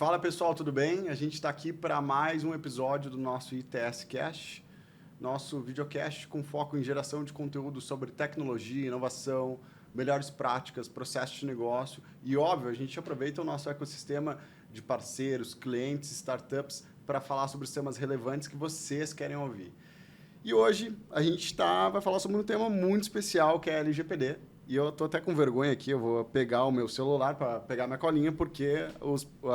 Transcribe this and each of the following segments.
Fala pessoal, tudo bem? A gente está aqui para mais um episódio do nosso ITS Cast, nosso videocast com foco em geração de conteúdo sobre tecnologia, inovação, melhores práticas, processos de negócio e, óbvio, a gente aproveita o nosso ecossistema de parceiros, clientes, startups para falar sobre os temas relevantes que vocês querem ouvir. E hoje a gente vai falar sobre um tema muito especial que é a LGPD. E eu tô até com vergonha aqui, eu vou pegar o meu celular para pegar minha colinha, porque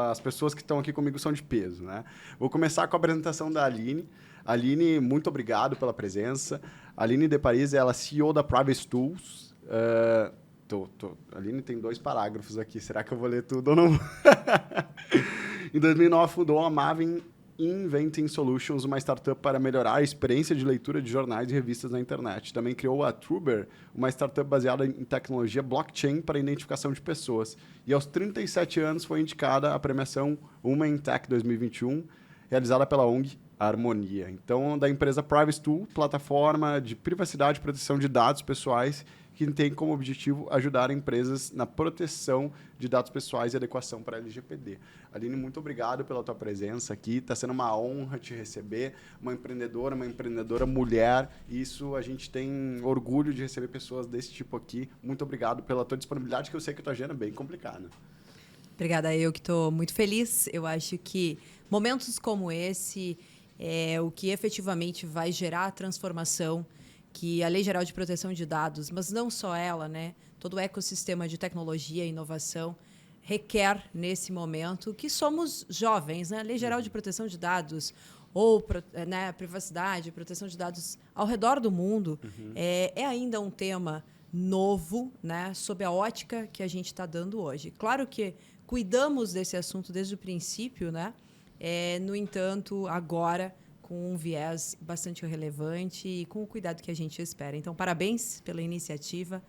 as pessoas que estão aqui comigo são de peso, né? Vou começar com a apresentação da Aline. Aline, muito obrigado pela presença. Aline de Paris, ela é CEO da Privacy Tools. A Aline tem 2 parágrafos aqui, será que eu vou ler tudo ou não? Em 2009, fundou a Maven Inventing Solutions, uma startup para melhorar a experiência de leitura de jornais e revistas na internet. Também criou a Truber, uma startup baseada em tecnologia blockchain para identificação de pessoas. E aos 37 anos foi indicada à premiação Women in Tech 2021, realizada pela ONG Harmonia. Então, da empresa Privacy Tool, plataforma de privacidade e proteção de dados pessoais, que tem como objetivo ajudar empresas na proteção de dados pessoais e adequação para a LGPD. Aline, muito obrigado pela tua presença aqui. Está sendo uma honra te receber. Uma empreendedora mulher. Isso a gente tem orgulho de receber pessoas desse tipo aqui. Muito obrigado pela tua disponibilidade, que eu sei que a tua agenda é bem complicada. Obrigada, eu que estou muito feliz. Eu acho que momentos como esse é o que efetivamente vai gerar a transformação que a Lei Geral de Proteção de Dados, mas não só ela, né? Todo o ecossistema de tecnologia e inovação requer nesse momento que somos jovens, né? A Lei Geral de Proteção de Dados ou né, privacidade, proteção de dados ao redor do mundo é ainda um tema novo, né? Sob a ótica que a gente está dando hoje. Claro que cuidamos desse assunto desde o princípio, né? No entanto, agora com um viés bastante relevante e com o cuidado que a gente espera. Então, parabéns pela iniciativa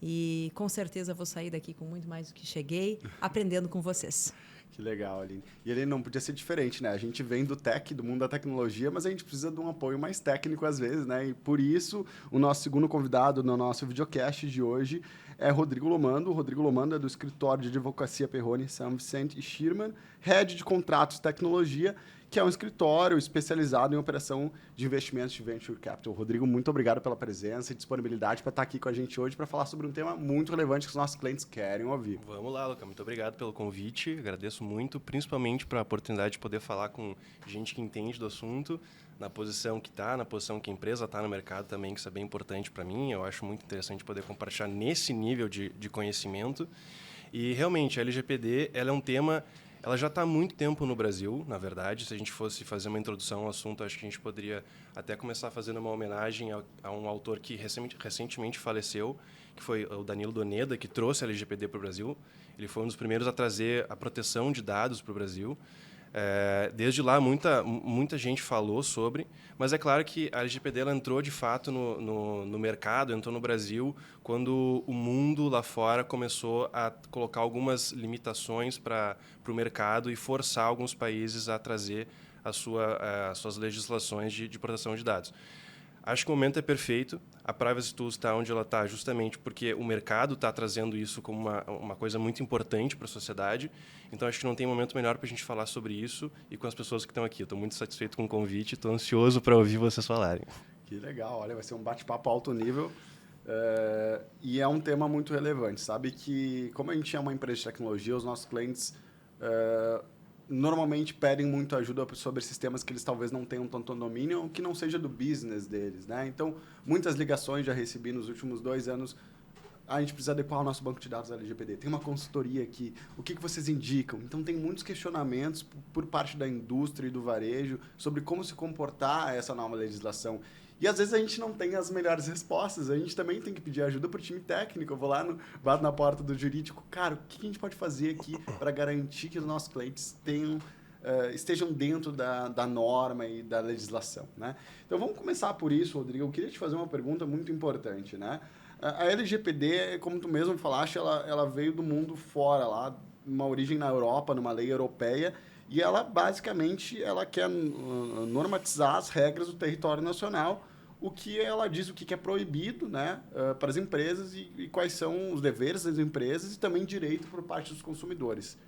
e, com certeza, vou sair daqui com muito mais do que cheguei, aprendendo com vocês. Que legal, Aline. E ele não podia ser diferente, né? A gente vem do tech, do mundo da tecnologia, mas a gente precisa de um apoio mais técnico às vezes, né? E por isso, o nosso segundo convidado no nosso videocast de hoje é Rodrigo Lomando. O Rodrigo Lomando é do escritório de advocacia Perrone, São Vicente e Schirmer, Head de Contratos e Tecnologia, que é um escritório especializado em operação de investimentos de Venture Capital. Rodrigo, muito obrigado pela presença e disponibilidade para estar aqui com a gente hoje para falar sobre um tema muito relevante que os nossos clientes querem ouvir. Vamos lá, Luca. Muito obrigado pelo convite. Agradeço muito, principalmente para a oportunidade de poder falar com gente que entende do assunto, na posição que está, na posição que a empresa está no mercado também, que isso é bem importante para mim. Eu acho muito interessante poder compartilhar nesse nível de conhecimento. E, realmente, a LGPD ela é um tema... Ela já está há muito tempo no Brasil, na verdade. Se a gente fosse fazer uma introdução ao assunto, acho que a gente poderia até começar fazendo uma homenagem a um autor que recentemente faleceu, que foi o Danilo Doneda, que trouxe a LGPD para o Brasil. Ele foi um dos primeiros a trazer a proteção de dados para o Brasil. Desde lá, muita gente falou sobre, mas é claro que a LGPD ela entrou, de fato, no mercado, entrou no Brasil, quando o mundo lá fora começou a colocar algumas limitações para o mercado e forçar alguns países a trazer as suas legislações de proteção de dados. Acho que o momento é perfeito. A Privacy Tools está onde ela está justamente porque o mercado está trazendo isso como uma coisa muito importante para a sociedade. Então, acho que não tem momento melhor para a gente falar sobre isso e com as pessoas que estão aqui. Estou muito satisfeito com o convite, estou ansioso para ouvir vocês falarem. Que legal. Olha, vai ser um bate-papo alto nível. E é um tema muito relevante. Sabe que, como a gente é uma empresa de tecnologia, os nossos clientes... normalmente pedem muito ajuda sobre sistemas que eles talvez não tenham tanto domínio ou que não seja do business deles, né? Então, muitas ligações já recebi nos últimos 2 anos. A gente precisa adequar o nosso banco de dados da LGPD. Tem uma consultoria aqui. O que vocês indicam? Então, tem muitos questionamentos por parte da indústria e do varejo sobre como se comportar essa nova legislação. E, às vezes, a gente não tem as melhores respostas. A gente também tem que pedir ajuda para o time técnico. Eu vou lá, bato na porta do jurídico. Cara, o que a gente pode fazer aqui para garantir que os nossos clientes estejam dentro da norma e da legislação, né? Então, vamos começar por isso, Rodrigo. Eu queria te fazer uma pergunta muito importante, né? A LGPD, como tu mesmo falaste, ela veio do mundo fora, lá, uma origem na Europa, numa lei europeia, e ela, basicamente, ela quer normatizar as regras do território nacional, o que ela diz o que é proibido, né, para as empresas e quais são os deveres das empresas e também direito por parte dos consumidores.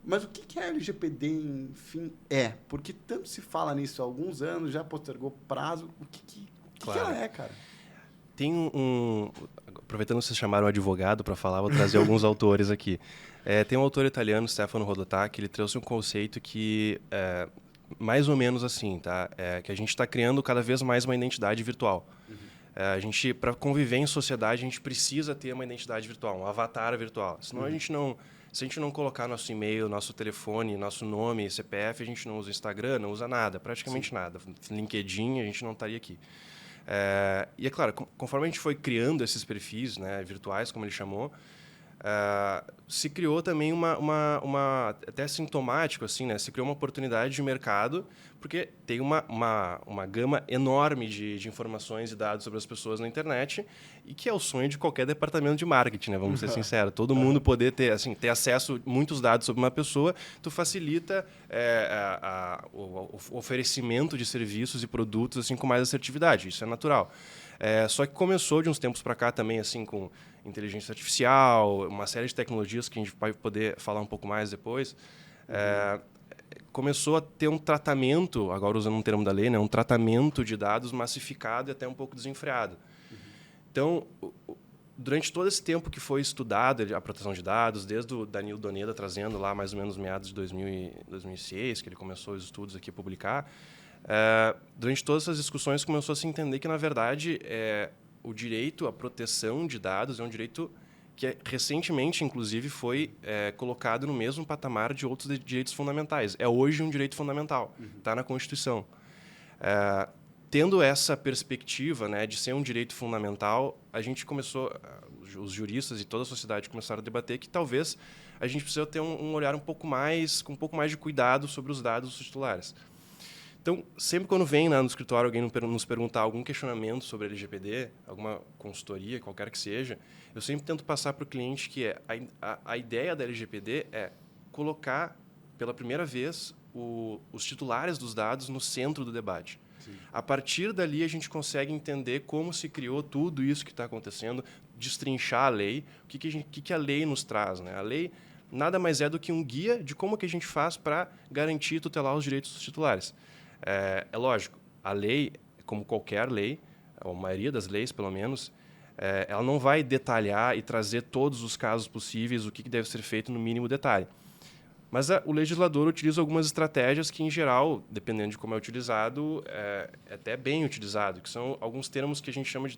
Mas o que a LGPD, enfim, é? Porque tanto se fala nisso há alguns anos, já postergou prazo. O que ela é, cara? Tem aproveitando que vocês chamaram um advogado para falar, vou trazer alguns autores aqui. Tem um autor italiano, Stefano Rodotà, que ele trouxe um conceito que é mais ou menos assim, tá? Que a gente está criando cada vez mais uma identidade virtual. A gente, para conviver em sociedade, a gente precisa ter uma identidade virtual, um avatar virtual. Senão se a gente não colocar nosso e-mail, nosso telefone, nosso nome, CPF, a gente não usa Instagram, não usa nada, praticamente nada. LinkedIn, a gente não estaria aqui. E é claro, conforme a gente foi criando esses perfis, né, virtuais, como ele chamou, se criou também até sintomático, assim, né? Se criou uma oportunidade de mercado, porque tem uma gama enorme de informações e dados sobre as pessoas na internet, e que é o sonho de qualquer departamento de marketing, né? Vamos ser sinceros. Todo mundo poder ter acesso a muitos dados sobre uma pessoa, tu facilita o oferecimento de serviços e produtos assim, com mais assertividade. Isso é natural. Só que começou de uns tempos para cá também assim com inteligência artificial, uma série de tecnologias que a gente vai poder falar um pouco mais depois. Começou a ter um tratamento, agora usando um termo da lei, né, um tratamento de dados massificado e até um pouco desenfreado. Então, durante todo esse tempo que foi estudado a proteção de dados, desde o Danilo Doneda trazendo lá mais ou menos meados de 2006, que ele começou os estudos aqui a publicar, durante todas essas discussões começou a se entender que, na verdade, o direito à proteção de dados é um direito que recentemente, inclusive, foi colocado no mesmo patamar de outros direitos fundamentais. É hoje um direito fundamental, está na Constituição. Tendo essa perspectiva, né, de ser um direito fundamental, a gente começou, os juristas e toda a sociedade começaram a debater que talvez a gente precisa ter um olhar com um pouco mais de cuidado sobre os dados dos titulares. Então, sempre quando vem no escritório alguém nos perguntar algum questionamento sobre LGPD, alguma consultoria, qualquer que seja, eu sempre tento passar para o cliente que a ideia da LGPD é colocar, pela primeira vez, os titulares dos dados no centro do debate. Sim. A partir dali, a gente consegue entender como se criou tudo isso que está acontecendo, destrinchar a lei, o que a lei nos traz. Né? A lei nada mais é do que um guia de como que a gente faz para garantir e tutelar os direitos dos titulares. É lógico, a lei, como qualquer lei, a maioria das leis, pelo menos, ela não vai detalhar e trazer todos os casos possíveis, o que deve ser feito no mínimo detalhe. Mas o legislador utiliza algumas estratégias que, em geral, dependendo de como é utilizado, é até bem utilizado, que são alguns termos que a gente chama,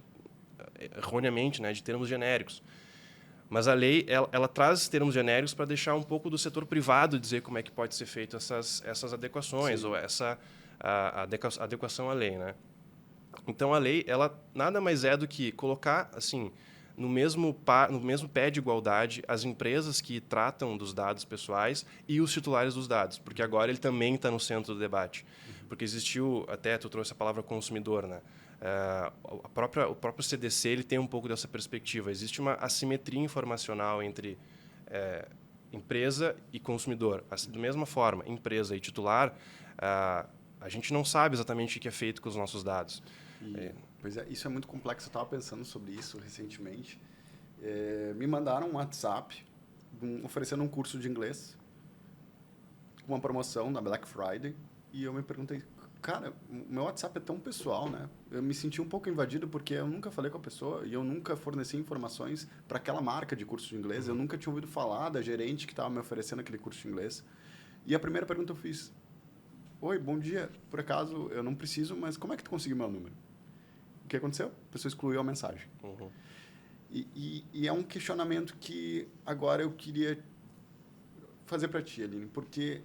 erroneamente, né, de termos genéricos. Mas a lei ela traz esses termos genéricos para deixar um pouco do setor privado dizer como é que pode ser feito essas adequações. Sim. Ou a adequação à lei, né? Então a lei ela nada mais é do que colocar assim no mesmo pé de igualdade as empresas que tratam dos dados pessoais e os titulares dos dados, porque agora ele também está no centro do debate, porque existiu até tu trouxe a palavra consumidor, né? O próprio CDC ele tem um pouco dessa perspectiva. Existe uma assimetria informacional entre empresa e consumidor. Da mesma forma, empresa e titular, a gente não sabe exatamente o que é feito com os nossos dados. Pois é, isso é muito complexo. Eu estava pensando sobre isso recentemente. Me mandaram um WhatsApp oferecendo um curso de inglês com uma promoção na Black Friday. E eu me perguntei, cara, o meu WhatsApp é tão pessoal, né? Eu me senti um pouco invadido porque eu nunca falei com a pessoa e eu nunca forneci informações para aquela marca de curso de inglês. Eu nunca tinha ouvido falar da gerente que estava me oferecendo aquele curso de inglês. E a primeira pergunta eu fiz, oi, bom dia. Por acaso, eu não preciso, mas como é que tu conseguiu meu número? O que aconteceu? A pessoa excluiu a mensagem. E é um questionamento que agora eu queria fazer para ti, Aline, porque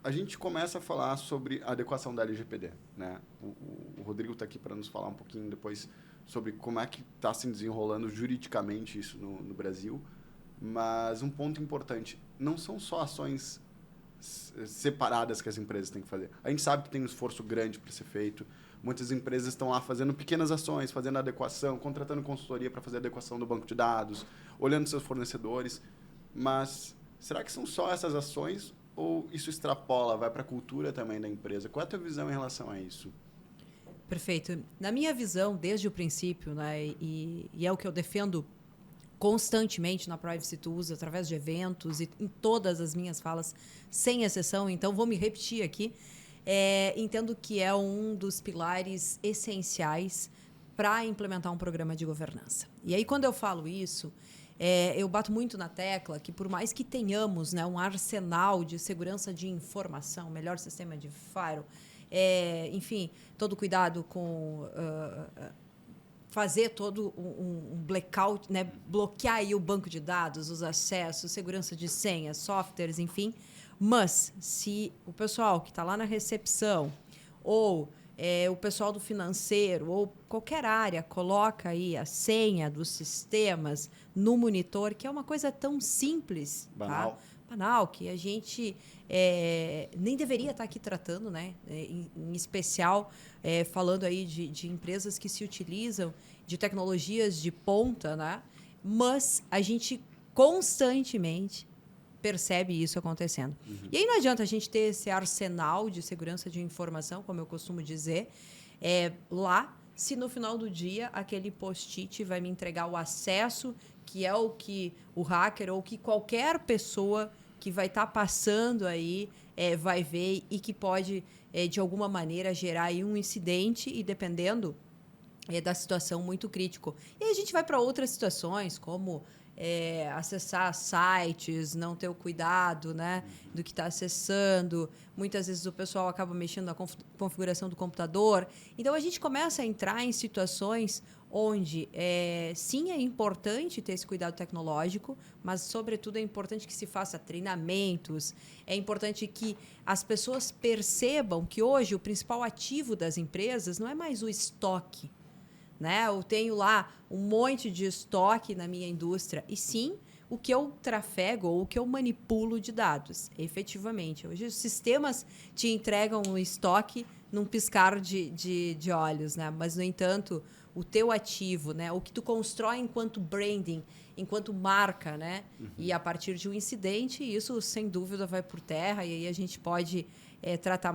a gente começa a falar sobre a adequação da LGPD. Né? O Rodrigo está aqui para nos falar um pouquinho depois sobre como é que está se desenrolando juridicamente isso no Brasil. Mas um ponto importante, não são só ações separadas que as empresas têm que fazer. A gente sabe que tem um esforço grande para ser feito. Muitas empresas estão lá fazendo pequenas ações, fazendo adequação, contratando consultoria para fazer adequação do banco de dados, olhando seus fornecedores. Mas será que são só essas ações ou isso extrapola, vai para a cultura também da empresa? Qual é a tua visão em relação a isso? Perfeito. Na minha visão, desde o princípio, né, e é o que eu defendo constantemente na Privacy Tools, através de eventos e em todas as minhas falas, sem exceção. Então, vou me repetir aqui. Entendo que é um dos pilares essenciais para implementar um programa de governança. E aí, quando eu falo isso, eu bato muito na tecla que, por mais que tenhamos, né, um arsenal de segurança de informação, melhor sistema de firewall, enfim, todo cuidado com fazer todo um blackout, né, bloquear aí o banco de dados, os acessos, segurança de senhas, softwares, enfim. Mas, se o pessoal que está lá na recepção ou o pessoal do financeiro ou qualquer área coloca aí a senha dos sistemas no monitor, que é uma coisa tão simples, banal, tá? Banal, que a gente nem deveria estar aqui tratando, né? Em especial, falando aí de empresas que se utilizam de tecnologias de ponta, né? Mas a gente constantemente percebe isso acontecendo. E aí não adianta a gente ter esse arsenal de segurança de informação, como eu costumo dizer, lá, se no final do dia aquele post-it vai me entregar o acesso, que é o que o hacker ou que qualquer pessoa que vai estar passando aí vai ver e que pode, de alguma maneira, gerar aí um incidente e, dependendo da situação, muito crítico. E aí a gente vai para outras situações, como acessar sites, não ter o cuidado, né, do que está acessando. Muitas vezes o pessoal acaba mexendo na configuração do computador. Então, a gente começa a entrar em situações onde, sim, é importante ter esse cuidado tecnológico, mas, sobretudo, é importante que se faça treinamentos, é importante que as pessoas percebam que, hoje, o principal ativo das empresas não é mais o estoque, né? Eu tenho lá um monte de estoque na minha indústria. E sim, o que eu trafego ou o que eu manipulo de dados, efetivamente. Hoje os sistemas te entregam um estoque num piscar de olhos, né? Mas, no entanto, o teu ativo, né? O que tu constrói enquanto branding, enquanto marca, né? E a partir de um incidente, isso, sem dúvida, vai por terra. E aí a gente pode tratar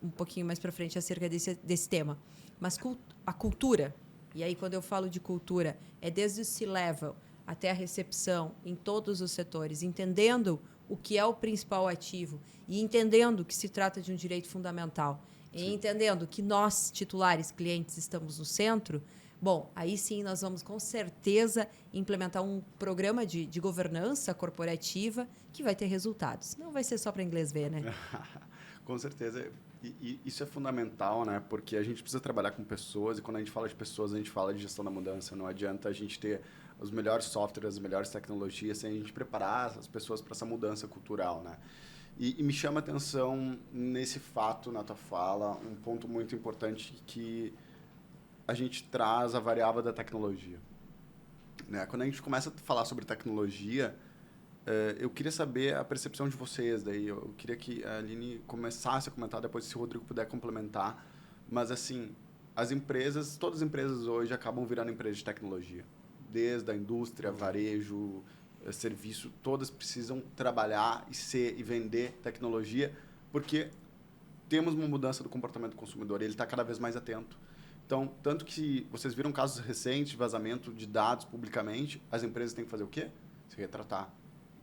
um pouquinho mais para frente acerca desse tema. Mas a cultura. E aí, quando eu falo de cultura, é desde o C-level até a recepção, em todos os setores, entendendo o que é o principal ativo e entendendo que se trata de um direito fundamental, e entendendo que nós, titulares, clientes, estamos no centro. Bom, aí sim nós vamos, com certeza, implementar um programa de governança corporativa que vai ter resultados. Não vai ser só para inglês ver, né? Com certeza. E isso é fundamental, né? Porque a gente precisa trabalhar com pessoas, e quando a gente fala de pessoas, a gente fala de gestão da mudança. Não adianta a gente ter os melhores softwares, as melhores tecnologias, sem a gente preparar as pessoas para essa mudança cultural, né? E me chama a atenção nesse fato, na tua fala, um ponto muito importante, que a gente traz a variável da tecnologia, né? Quando a gente começa a falar sobre tecnologia, eu queria saber a percepção de vocês. Daí eu queria que a Aline começasse a comentar, depois se o Rodrigo puder complementar. Mas, assim, todas as empresas hoje acabam virando empresas de tecnologia. Desde a indústria, varejo, serviço, todas precisam trabalhar e vender tecnologia, porque temos uma mudança do comportamento do consumidor, ele está cada vez mais atento. Então, tanto que vocês viram casos recentes de vazamento de dados publicamente, as empresas têm que fazer o quê? Se retratar,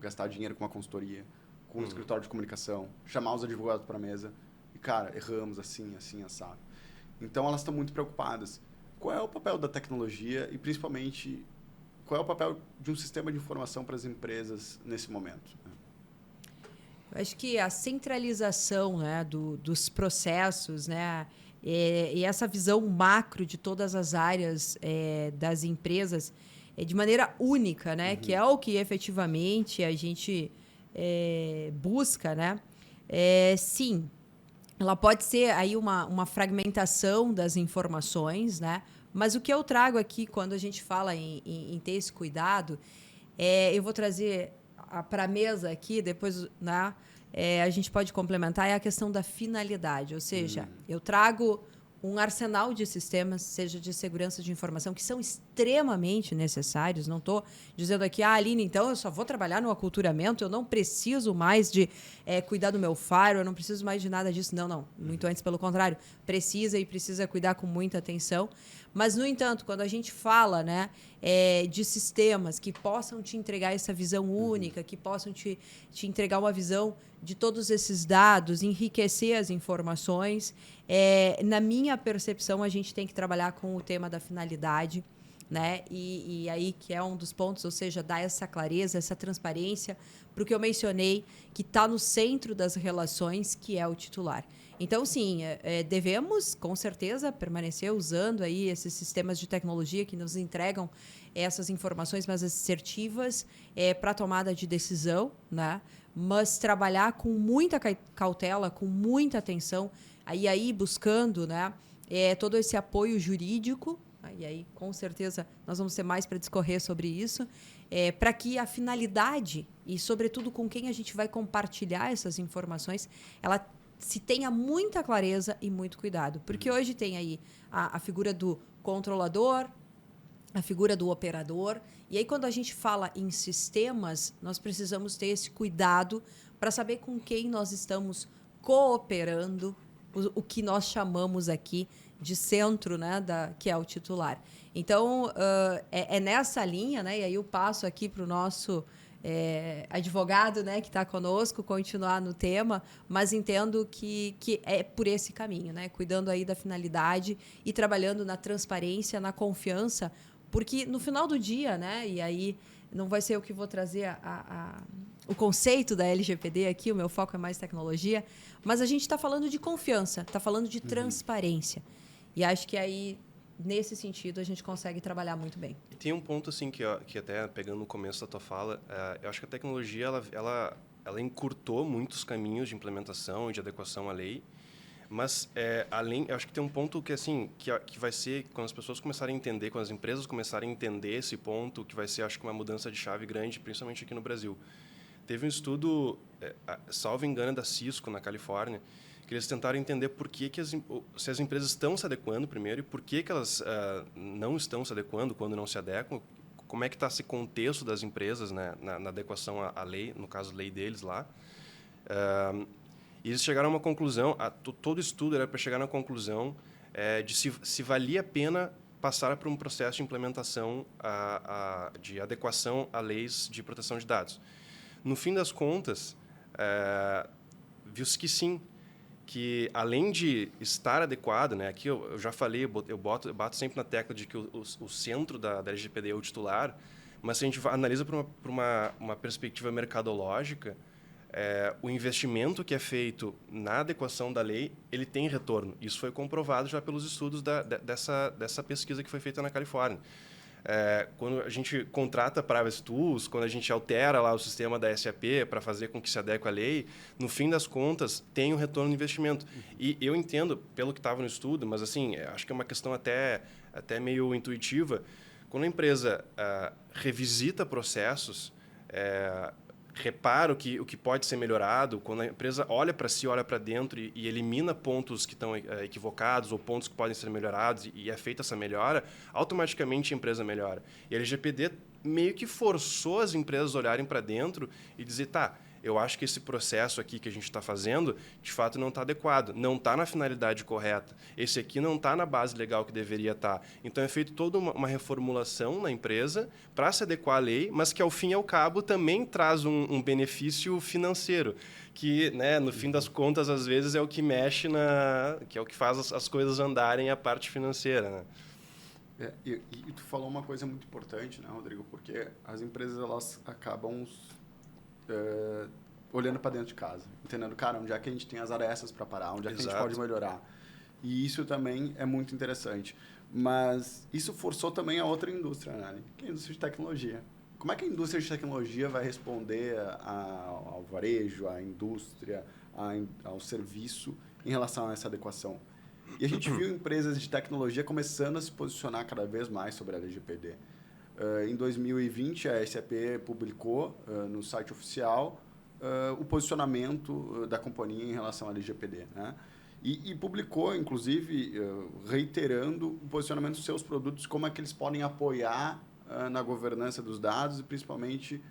gastar dinheiro com uma consultoria, com um escritório de comunicação, chamar os advogados para a mesa e, cara, erramos assim, assado. Então, elas estão muito preocupadas. Qual é o papel da tecnologia e, principalmente, qual é o papel de um sistema de informação para as empresas nesse momento? Eu acho que a centralização, né, dos processos, né, e essa visão macro de todas as áreas das empresas, de maneira única, né, que é o que efetivamente a gente busca, né? Sim, ela pode ser aí uma fragmentação das informações, né? Mas o que eu trago aqui, quando a gente fala em ter esse cuidado, eu vou trazer para a mesa aqui, depois, né, a gente pode complementar, é a questão da finalidade. Ou seja, eu trago um arsenal de sistemas, seja de segurança de informação, que são extremamente necessários. Não estou dizendo aqui, Aline, então eu só vou trabalhar no aculturamento, eu não preciso mais de cuidar do meu firewall, eu não preciso mais de nada disso. Não. Muito antes, pelo contrário. Precisa cuidar com muita atenção. Mas, no entanto, quando a gente fala, né, de sistemas que possam te entregar essa visão única, que possam te entregar uma visão de todos esses dados, enriquecer as informações, na minha percepção, a gente tem que trabalhar com o tema da finalidade, né? E aí que é um dos pontos, ou seja, dar essa clareza, essa transparência para o que eu mencionei, que está no centro das relações, que é o titular. Então, sim, devemos, com certeza, permanecer usando aí esses sistemas de tecnologia que nos entregam essas informações mais assertivas para a tomada de decisão, né? Mas trabalhar com muita cautela, com muita atenção, aí buscando, né, todo esse apoio jurídico, e aí, com certeza, nós vamos ter mais para discorrer sobre isso, para que a finalidade, e sobretudo com quem a gente vai compartilhar essas informações, ela se tenha muita clareza e muito cuidado. Porque hoje tem aí a figura do controlador, a figura do operador. E aí, quando a gente fala em sistemas, nós precisamos ter esse cuidado para saber com quem nós estamos cooperando, o que nós chamamos aqui de centro, né, que é o titular. Então, é nessa linha, né, e aí eu passo aqui para o nosso advogado, né, que está conosco, continuar no tema, mas entendo que é por esse caminho, né, cuidando aí da finalidade e trabalhando na transparência, na confiança, porque no final do dia, né, e aí não vai ser eu que vou trazer o conceito da LGPD aqui, o meu foco é mais tecnologia, mas a gente está falando de confiança, está falando de transparência. E acho que aí, nesse sentido, a gente consegue trabalhar muito bem. E tem um ponto assim que até pegando no começo da tua fala, eu acho que a tecnologia ela encurtou muitos caminhos de implementação e de adequação à lei, mas eu acho que tem um ponto que assim que vai ser quando as pessoas começarem a entender, quando as empresas começarem a entender esse ponto, que vai ser, acho que, uma mudança de chave grande, principalmente aqui no Brasil. Teve um estudo, salvo engano, da Cisco na Califórnia, que eles tentaram entender por que se as empresas estão se adequando primeiro e por que elas não estão se adequando quando não se adequam, como é que está esse contexto das empresas, né, na adequação à lei, no caso, a lei deles lá. E eles chegaram a uma conclusão, todo estudo era para chegar na conclusão de se valia a pena passar por um processo de implementação de adequação a leis de proteção de dados. No fim das contas, viu-se que sim, que além de estar adequado, né, aqui eu já falei, eu bato sempre na tecla de que o centro da LGPD é o titular, mas se a gente analisa por uma perspectiva mercadológica, o investimento que é feito na adequação da lei, ele tem retorno. Isso foi comprovado já pelos estudos dessa pesquisa que foi feita na Califórnia. Quando a gente contrata privacy tools, quando a gente altera lá o sistema da SAP para fazer com que se adeque à lei, no fim das contas, tem um retorno de investimento. E eu entendo, pelo que estava no estudo, mas assim, acho que é uma questão até meio intuitiva, quando a empresa revisita processos, repara o que pode ser melhorado, quando a empresa olha para si, olha para dentro e elimina pontos que estão equivocados ou pontos que podem ser melhorados e é feita essa melhora, automaticamente a empresa melhora. E a LGPD meio que forçou as empresas a olharem para dentro e dizer, tá, eu acho que esse processo aqui que a gente está fazendo, de fato, não está adequado, não está na finalidade correta. Esse aqui não está na base legal que deveria estar. Então, é feita toda uma reformulação na empresa para se adequar à lei, mas que, ao fim e ao cabo, também traz um benefício financeiro, que, né, no fim das contas, às vezes, é o que mexe que é o que faz as coisas andarem, a parte financeira, né? E tu falou uma coisa muito importante, né, Rodrigo? Porque as empresas elas acabam olhando para dentro de casa, entendendo, cara, onde é que a gente tem as arestas para parar, onde é que a gente pode melhorar. E isso também é muito interessante. Mas isso forçou também a outra indústria, né? Que é a indústria de tecnologia. Como é que a indústria de tecnologia vai responder ao varejo, à indústria, ao serviço em relação a essa adequação? E a gente viu empresas de tecnologia começando a se posicionar cada vez mais sobre a LGPD. Em 2020, a SAP publicou no site oficial o posicionamento da companhia em relação à LGPD, né? E publicou, inclusive, reiterando o posicionamento dos seus produtos, como é que eles podem apoiar na governança dos dados e, principalmente,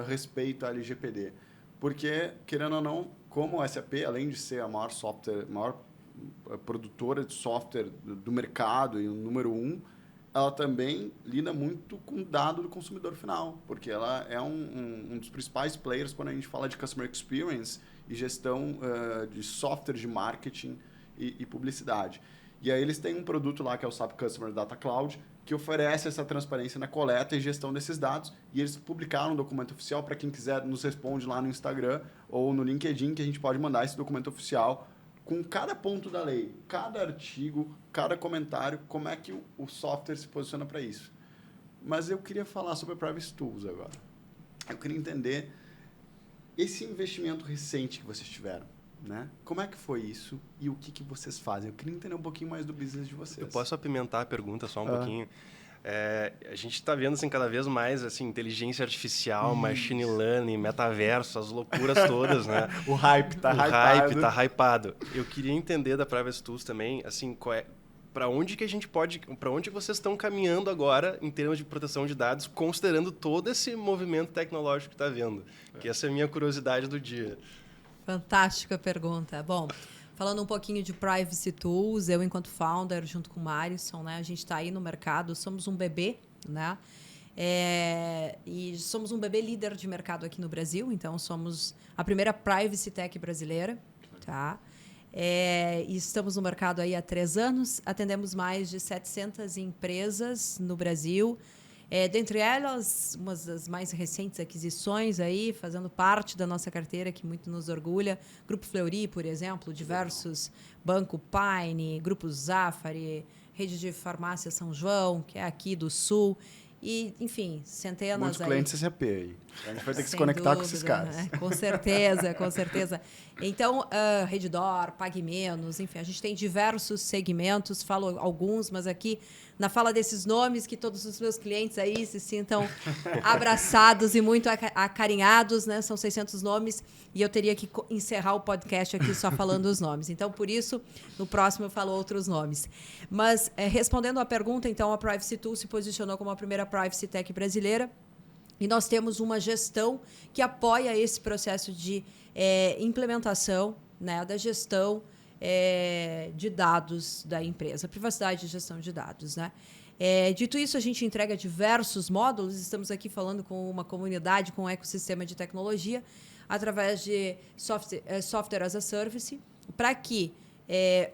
respeito à LGPD. Porque, querendo ou não, como a SAP, além de ser a maior produtora de software do mercado e o número 1, ela também lida muito com o dado do consumidor final, porque ela é um dos principais players quando a gente fala de Customer Experience e gestão de software de marketing e publicidade. E aí eles têm um produto lá que é o SAP Customer Data Cloud, que oferece essa transparência na coleta e gestão desses dados, e eles publicaram um documento oficial. Para quem quiser, nos responde lá no Instagram ou no LinkedIn, que a gente pode mandar esse documento oficial com cada ponto da lei, cada artigo, cada comentário, como é que o software se posiciona para isso. Mas eu queria falar sobre a Privacy Tools agora. Eu queria entender esse investimento recente que vocês tiveram, né? Como é que foi isso e o que vocês fazem? Eu queria entender um pouquinho mais do business de vocês. Eu posso apimentar a pergunta só um pouquinho? A gente está vendo assim, cada vez mais assim, inteligência artificial, machine learning, metaverso, as loucuras todas, né? O hype tá hypado. Eu queria entender da Privacy Tools também, assim, para onde que a gente para onde vocês estão caminhando agora em termos de proteção de dados, considerando todo esse movimento tecnológico que está vendo? Que essa é a minha curiosidade do dia. Fantástica pergunta. Bom, falando um pouquinho de Privacy Tools, eu, enquanto founder, junto com o Marison, né, a gente está aí no mercado, somos um bebê, né? E somos um bebê líder de mercado aqui no Brasil, então somos a primeira Privacy Tech brasileira, tá? E estamos no mercado aí há 3 anos, atendemos mais de 700 empresas no Brasil. Dentre elas, uma das mais recentes aquisições aí, fazendo parte da nossa carteira, que muito nos orgulha, Grupo Fleury, por exemplo, diversos, Banco Paine, Grupo Zafari, Rede de Farmácia São João, que é aqui do Sul, e, enfim, centenas muitos aí. Muitos clientes SAP aí. A gente vai ter que se conectar com esses caras. Né? Com certeza, com certeza. Então, Redditor, Pague Menos, enfim, a gente tem diversos segmentos, falo alguns, mas aqui, na fala desses nomes, que todos os meus clientes aí se sintam abraçados e muito acarinhados, né? São 600 nomes e eu teria que encerrar o podcast aqui só falando os nomes. Então, por isso, no próximo eu falo outros nomes. Mas, respondendo à pergunta, então, a Privacy Tool se posicionou como a primeira Privacy Tech brasileira. E nós temos uma gestão que apoia esse processo de implementação, né, da gestão de dados da empresa, privacidade e gestão de dados. Né? Dito isso, a gente entrega diversos módulos. Estamos aqui falando com uma comunidade, com um ecossistema de tecnologia, através de software as a service, para que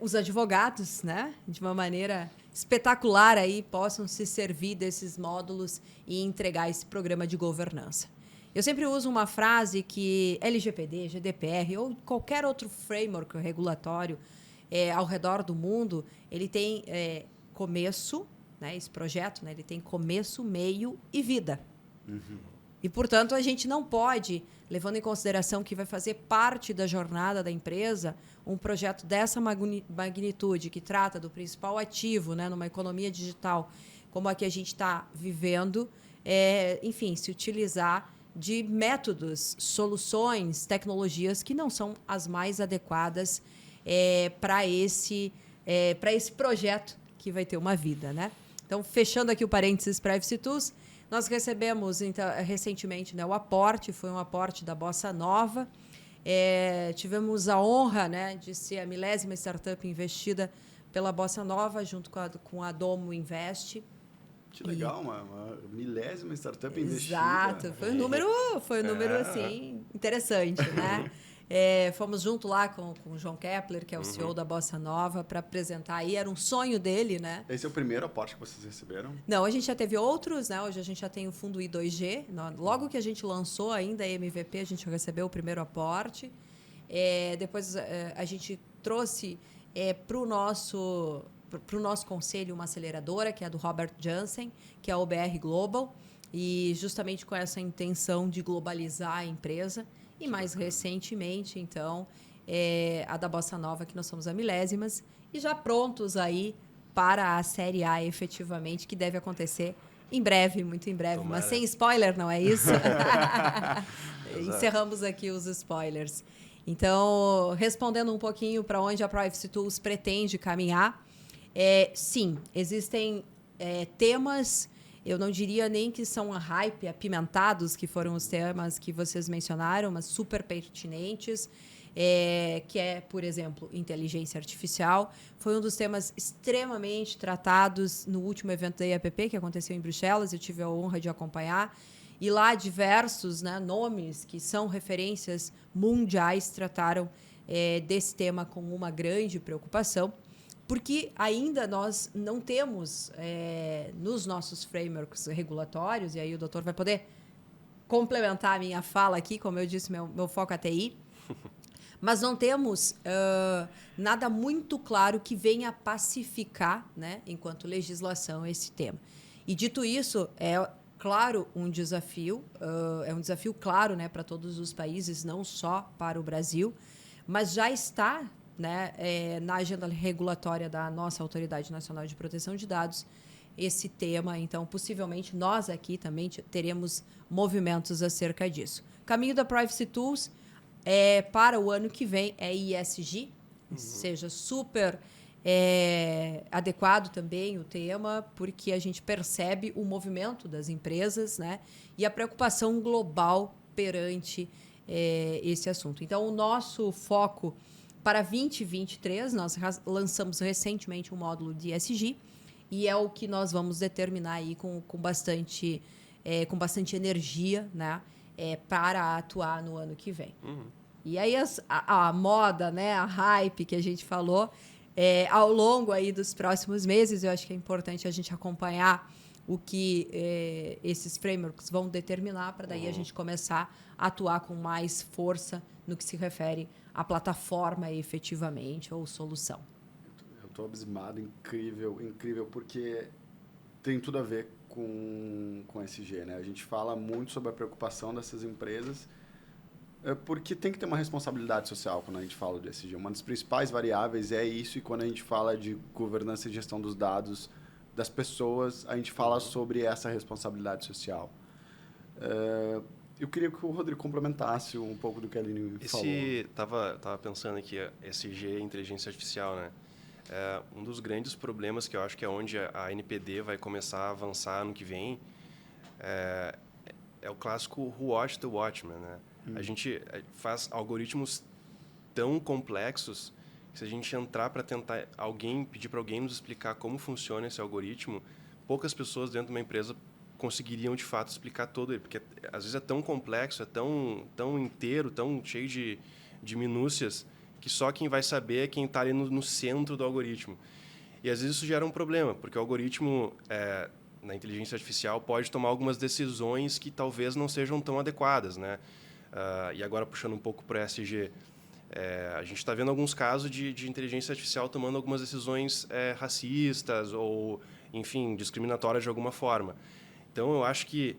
os advogados, né, de uma maneira espetacular, aí, possam se servir desses módulos e entregar esse programa de governança. Eu sempre uso uma frase que LGPD, GDPR ou qualquer outro framework regulatório ao redor do mundo, ele tem começo, né, esse projeto, né, ele tem começo, meio e vida. Uhum. E, portanto, a gente não pode, levando em consideração que vai fazer parte da jornada da empresa, um projeto dessa magnitude, que trata do principal ativo, né, numa economia digital, como a que a gente está vivendo, enfim, se utilizar de métodos, soluções, tecnologias que não são as mais adequadas para esse projeto que vai ter uma vida. Né? Então, fechando aqui o parênteses Privacy Tools, nós recebemos então, recentemente, né, o aporte, foi um aporte da Bossa Nova. Tivemos a honra, né, de ser a 1000ª startup investida pela Bossa Nova, junto com a Domo Invest. Que legal, uma 1000ª startup investida. Exato, foi um número assim, interessante, né? Fomos junto lá com o João Kepler, que é o CEO da Bossa Nova, para apresentar aí. Era um sonho dele, né? Esse é o primeiro aporte que vocês receberam? Não, a gente já teve outros, né? Hoje a gente já tem o fundo I2G. Logo que a gente lançou ainda a MVP, a gente recebeu o primeiro aporte. Depois a gente trouxe para o nosso conselho uma aceleradora, que é a do Robert Jansen, que é a OBR Global, e justamente com essa intenção de globalizar a empresa. E mais recentemente, então, a da Bossa Nova, que nós somos a 1000ª, e já prontos aí para a Série A, efetivamente, que deve acontecer Em breve, muito em breve, Tomara. mas sem spoiler, não é isso? Encerramos aqui os spoilers. Então, respondendo um pouquinho para onde a Privacy Tools pretende caminhar, sim, existem temas, eu não diria nem que são hype, apimentados, que foram os temas que vocês mencionaram, mas super pertinentes, que é, por exemplo, inteligência artificial. Foi um dos temas extremamente tratados no último evento da IAPP, que aconteceu em Bruxelas, eu tive a honra de acompanhar. E lá diversos, né, nomes que são referências mundiais trataram desse tema com uma grande preocupação, porque ainda nós não temos nos nossos frameworks regulatórios, e aí o doutor vai poder complementar a minha fala aqui, como eu disse, meu foco é TI, mas não temos nada muito claro que venha pacificar, né, enquanto legislação, esse tema. E dito isso, claro, um desafio, é um desafio claro, né, para todos os países, não só para o Brasil, mas já está, né, na agenda regulatória da nossa Autoridade Nacional de Proteção de Dados esse tema. Então, possivelmente, nós aqui também teremos movimentos acerca disso. Caminho da Privacy Tools para o ano que vem é ESG, seja super adequado também o tema, porque a gente percebe o movimento das empresas, né, e a preocupação global perante esse assunto. Então, o nosso foco para 2023, nós lançamos recentemente um módulo de ESG, e é o que nós vamos determinar aí com bastante energia, né, para atuar no ano que vem. E aí a moda, né, a hype que a gente falou, ao longo aí dos próximos meses, eu acho que é importante a gente acompanhar o que esses frameworks vão determinar, para daí a gente começar a atuar com mais força no que se refere à plataforma efetivamente ou solução. Eu estou abismado, incrível, porque tem tudo a ver com ESG, né? A gente fala muito sobre a preocupação dessas empresas, porque tem que ter uma responsabilidade social quando a gente fala de ESG. Uma das principais variáveis é isso, e quando a gente fala de governança e gestão dos dados das pessoas, a gente fala sobre essa responsabilidade social. Eu queria que o Rodrigo complementasse um pouco do que a Aline falou. Tava pensando aqui, ESG, inteligência artificial, né? Um dos grandes problemas que eu acho que é onde a NPD vai começar a avançar no que vem é o clássico Who Watched the Watchmen, né? A gente faz algoritmos tão complexos que se a gente entrar para tentar pedir para alguém nos explicar como funciona esse algoritmo, poucas pessoas dentro de uma empresa conseguiriam de fato explicar todo ele, porque às vezes é tão complexo, é tão inteiro, tão cheio de minúcias, que só quem vai saber é quem está ali no centro do algoritmo. E às vezes isso gera um problema, porque o algoritmo na inteligência artificial pode tomar algumas decisões que talvez não sejam tão adequadas, né? E agora puxando um pouco para o ESG, a gente está vendo alguns casos de inteligência artificial tomando algumas decisões racistas ou, enfim, discriminatórias de alguma forma. Então, eu acho que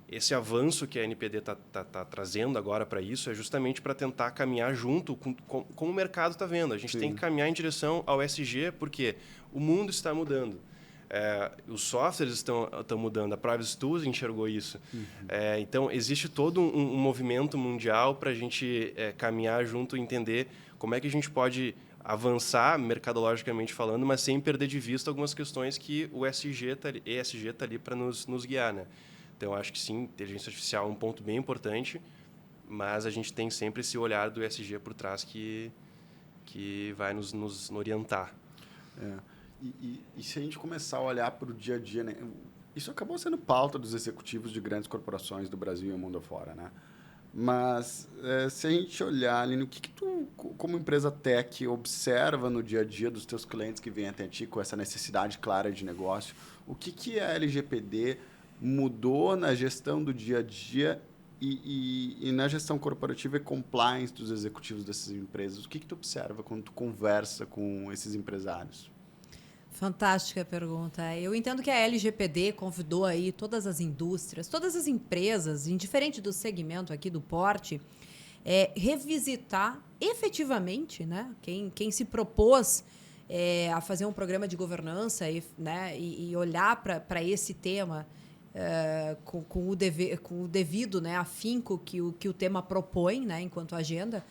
esse avanço que a NPD está trazendo agora para isso é justamente para tentar caminhar junto com o mercado está vendo. A gente tem que caminhar em direção ao ESG, porque o mundo está mudando. Os softwares estão mudando, a Privacy Tools enxergou isso. Então, existe todo um movimento mundial para a gente caminhar junto e entender como é que a gente pode avançar, mercadologicamente falando, mas sem perder de vista algumas questões que o ESG está ali para nos guiar, né? Então, acho que sim, inteligência artificial é um ponto bem importante, mas a gente tem sempre esse olhar do ESG por trás que vai nos orientar. E se a gente começar a olhar para o dia a dia, né? Isso acabou sendo pauta dos executivos de grandes corporações do Brasil e mundo afora, né? Mas se a gente olhar ali no que tu, como empresa tech, observa no dia a dia dos teus clientes que vêm até ti com essa necessidade clara de negócio, o que a LGPD mudou na gestão do dia a dia e na gestão corporativa e compliance dos executivos dessas empresas? O que tu observa quando tu conversa com esses empresários? Fantástica pergunta. Eu entendo que a LGPD convidou aí todas as indústrias, todas as empresas, indiferente do segmento aqui, do porte, revisitar efetivamente, né? Quem se propôs a fazer um programa de governança né, e olhar para esse tema com o devido, né, afinco que o tema propõe, né, enquanto agenda,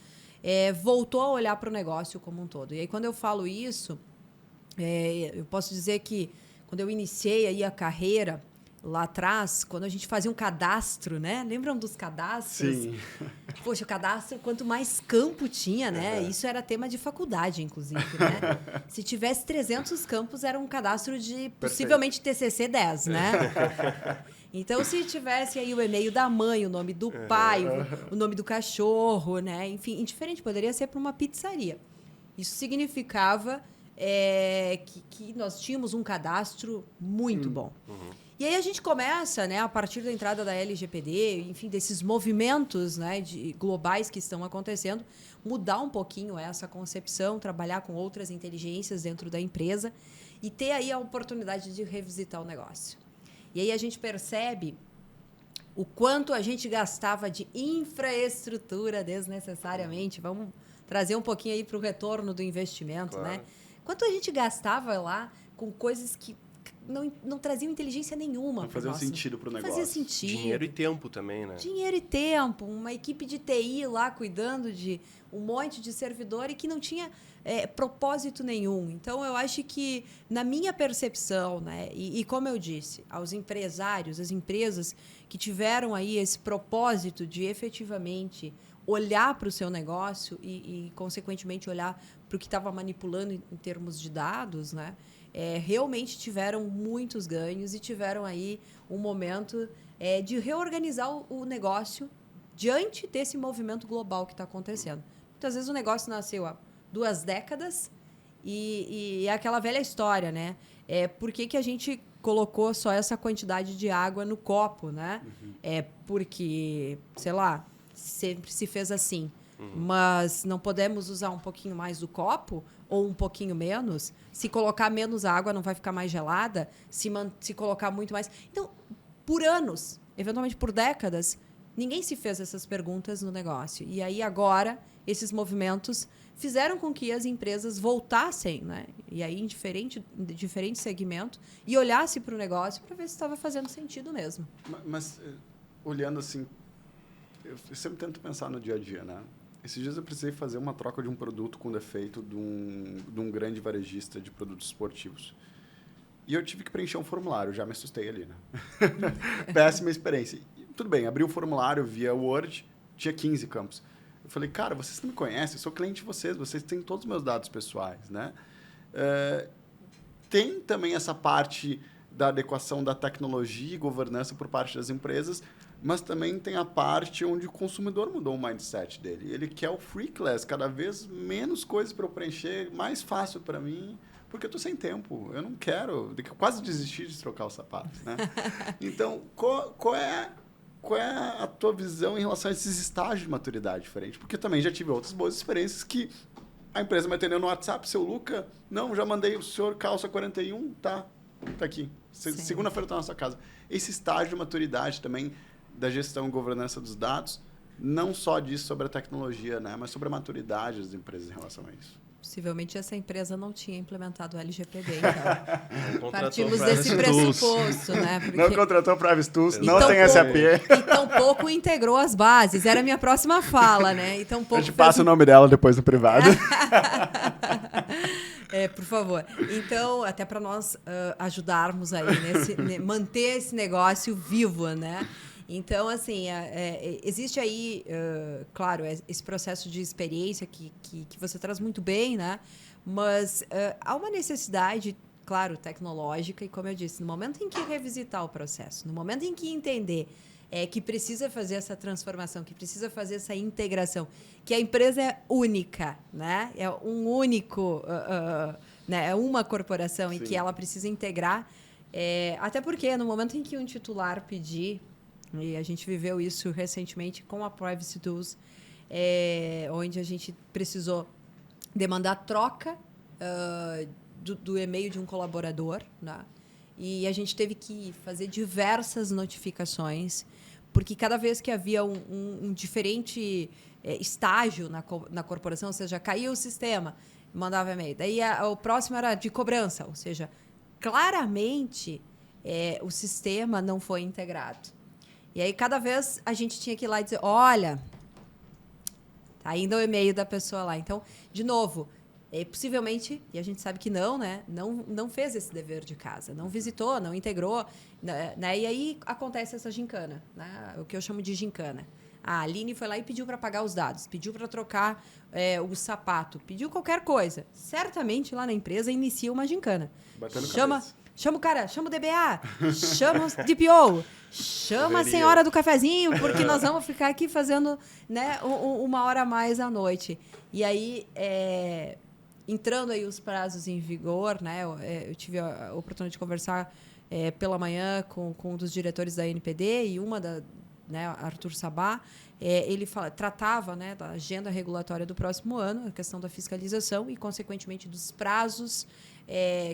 voltou a olhar para o negócio como um todo. E aí, quando eu falo isso, eu posso dizer que quando eu iniciei aí a carreira, lá atrás, quando a gente fazia um cadastro, né? Lembram dos cadastros? Sim. Poxa, o cadastro, quanto mais campo tinha, né? Isso era tema de faculdade, inclusive, né? Se tivesse 300 campos, era um cadastro de, possivelmente, TCC 10, né? Então, se tivesse aí o e-mail da mãe, o nome do pai, o nome do cachorro, né? Enfim, indiferente, poderia ser para uma pizzaria. Isso significava que nós tínhamos um cadastro muito bom. E aí a gente começa, né, a partir da entrada da LGPD, enfim, desses movimentos, né, globais que estão acontecendo, mudar um pouquinho essa concepção, trabalhar com outras inteligências dentro da empresa e ter aí a oportunidade de revisitar o negócio. E aí a gente percebe o quanto a gente gastava de infraestrutura desnecessariamente. Vamos trazer um pouquinho aí para o retorno do investimento, claro, né? Quanto a gente gastava lá com coisas que não traziam inteligência nenhuma. Não fazia sentido para o negócio. Fazia sentido. Dinheiro e tempo também, né? Dinheiro e tempo. Uma equipe de TI lá cuidando de um monte de servidor e que não tinha propósito nenhum. Então, eu acho que, na minha percepção, né, e como eu disse, aos empresários, às empresas que tiveram aí esse propósito de efetivamente olhar para o seu negócio e, consequentemente, olhar para o que estava manipulando em termos de dados, né? Realmente tiveram muitos ganhos e tiveram aí um momento de reorganizar o negócio diante desse movimento global que está acontecendo. Muitas vezes o negócio nasceu há 2 décadas e é aquela velha história, né? Por que a gente colocou só essa quantidade de água no copo, né? Porque, sei lá, sempre se fez assim. Mas não podemos usar um pouquinho mais do copo ou um pouquinho menos? Se colocar menos água, não vai ficar mais gelada? Se colocar muito mais... Então, por anos, eventualmente por décadas, ninguém se fez essas perguntas no negócio. E aí, agora, esses movimentos fizeram com que as empresas voltassem, né? E aí, em diferente segmento, e olhassem para o negócio para ver se estava fazendo sentido mesmo. Mas olhando assim, eu sempre tento pensar no dia a dia, né? Esses dias eu precisei fazer uma troca de um produto com defeito de um grande varejista de produtos esportivos. E eu tive que preencher um formulário, já me assustei ali, né? Péssima experiência. Tudo bem, abri o formulário via Word, tinha 15 campos. Eu falei, cara, vocês não me conhecem, eu sou cliente de vocês têm todos os meus dados pessoais, né? Tem também essa parte da adequação da tecnologia e governança por parte das empresas, mas também tem a parte onde o consumidor mudou o mindset dele. Ele quer o freakless, cada vez menos coisas para eu preencher, mais fácil para mim, porque eu estou sem tempo. Eu não quero, eu quase desisti de trocar os sapatos, né? Então, qual é a tua visão em relação a esses estágios de maturidade diferente? Porque eu também já tive outras boas experiências que a empresa me atendeu no WhatsApp, seu Luca, não, já mandei o senhor calça 41, tá aqui. Segunda-feira está na sua casa. Esse estágio de maturidade também da gestão e governança dos dados, não só diz sobre a tecnologia, né, mas sobre a maturidade das empresas em relação a isso. Possivelmente essa empresa não tinha implementado o LGPD, então. Partimos desse pressuposto, né? Porque... Não contratou Privacy Tools, não tem SAP. E tampouco integrou as bases. Era a minha próxima fala, né? E tampouco a gente passa o nome dela depois no privado. Por favor. Então, até para nós ajudarmos aí, manter esse negócio vivo, né? Então, assim, existe aí, claro, esse processo de experiência que você traz muito bem, né? Mas há uma necessidade, claro, tecnológica, e como eu disse, no momento em que revisitar o processo, no momento em que entender que precisa fazer essa transformação, que precisa fazer essa integração, que a empresa é única, né? É um único, né? É uma corporação. Sim. E que ela precisa integrar, até porque no momento em que um titular pedir, e a gente viveu isso recentemente com a Privacy Tools, onde a gente precisou demandar troca do e-mail de um colaborador, né? E a gente teve que fazer diversas notificações, porque cada vez que havia um diferente estágio na corporação, ou seja, caiu o sistema, mandava e-mail. Daí o próximo era de cobrança, ou seja, claramente o sistema não foi integrado. E aí, cada vez, a gente tinha que ir lá e dizer, olha, tá indo o e-mail da pessoa lá. Então, de novo, possivelmente, e a gente sabe que não, né? Não fez esse dever de casa, não visitou, não integrou, né? E aí acontece essa gincana, né? O que eu chamo de gincana. A Aline foi lá e pediu para pagar os dados, pediu para trocar o sapato, pediu qualquer coisa. Certamente, lá na empresa, inicia uma gincana. Chama o cara, chama o DBA, chama o DPO, chama a senhora do cafezinho, porque nós vamos ficar aqui fazendo, né, uma hora a mais à noite. E aí, entrando aí os prazos em vigor, né, eu tive a oportunidade de conversar pela manhã com um dos diretores da NPD e né, Arthur Sabá, ele tratava, né, da agenda regulatória do próximo ano, a questão da fiscalização e, consequentemente, dos prazos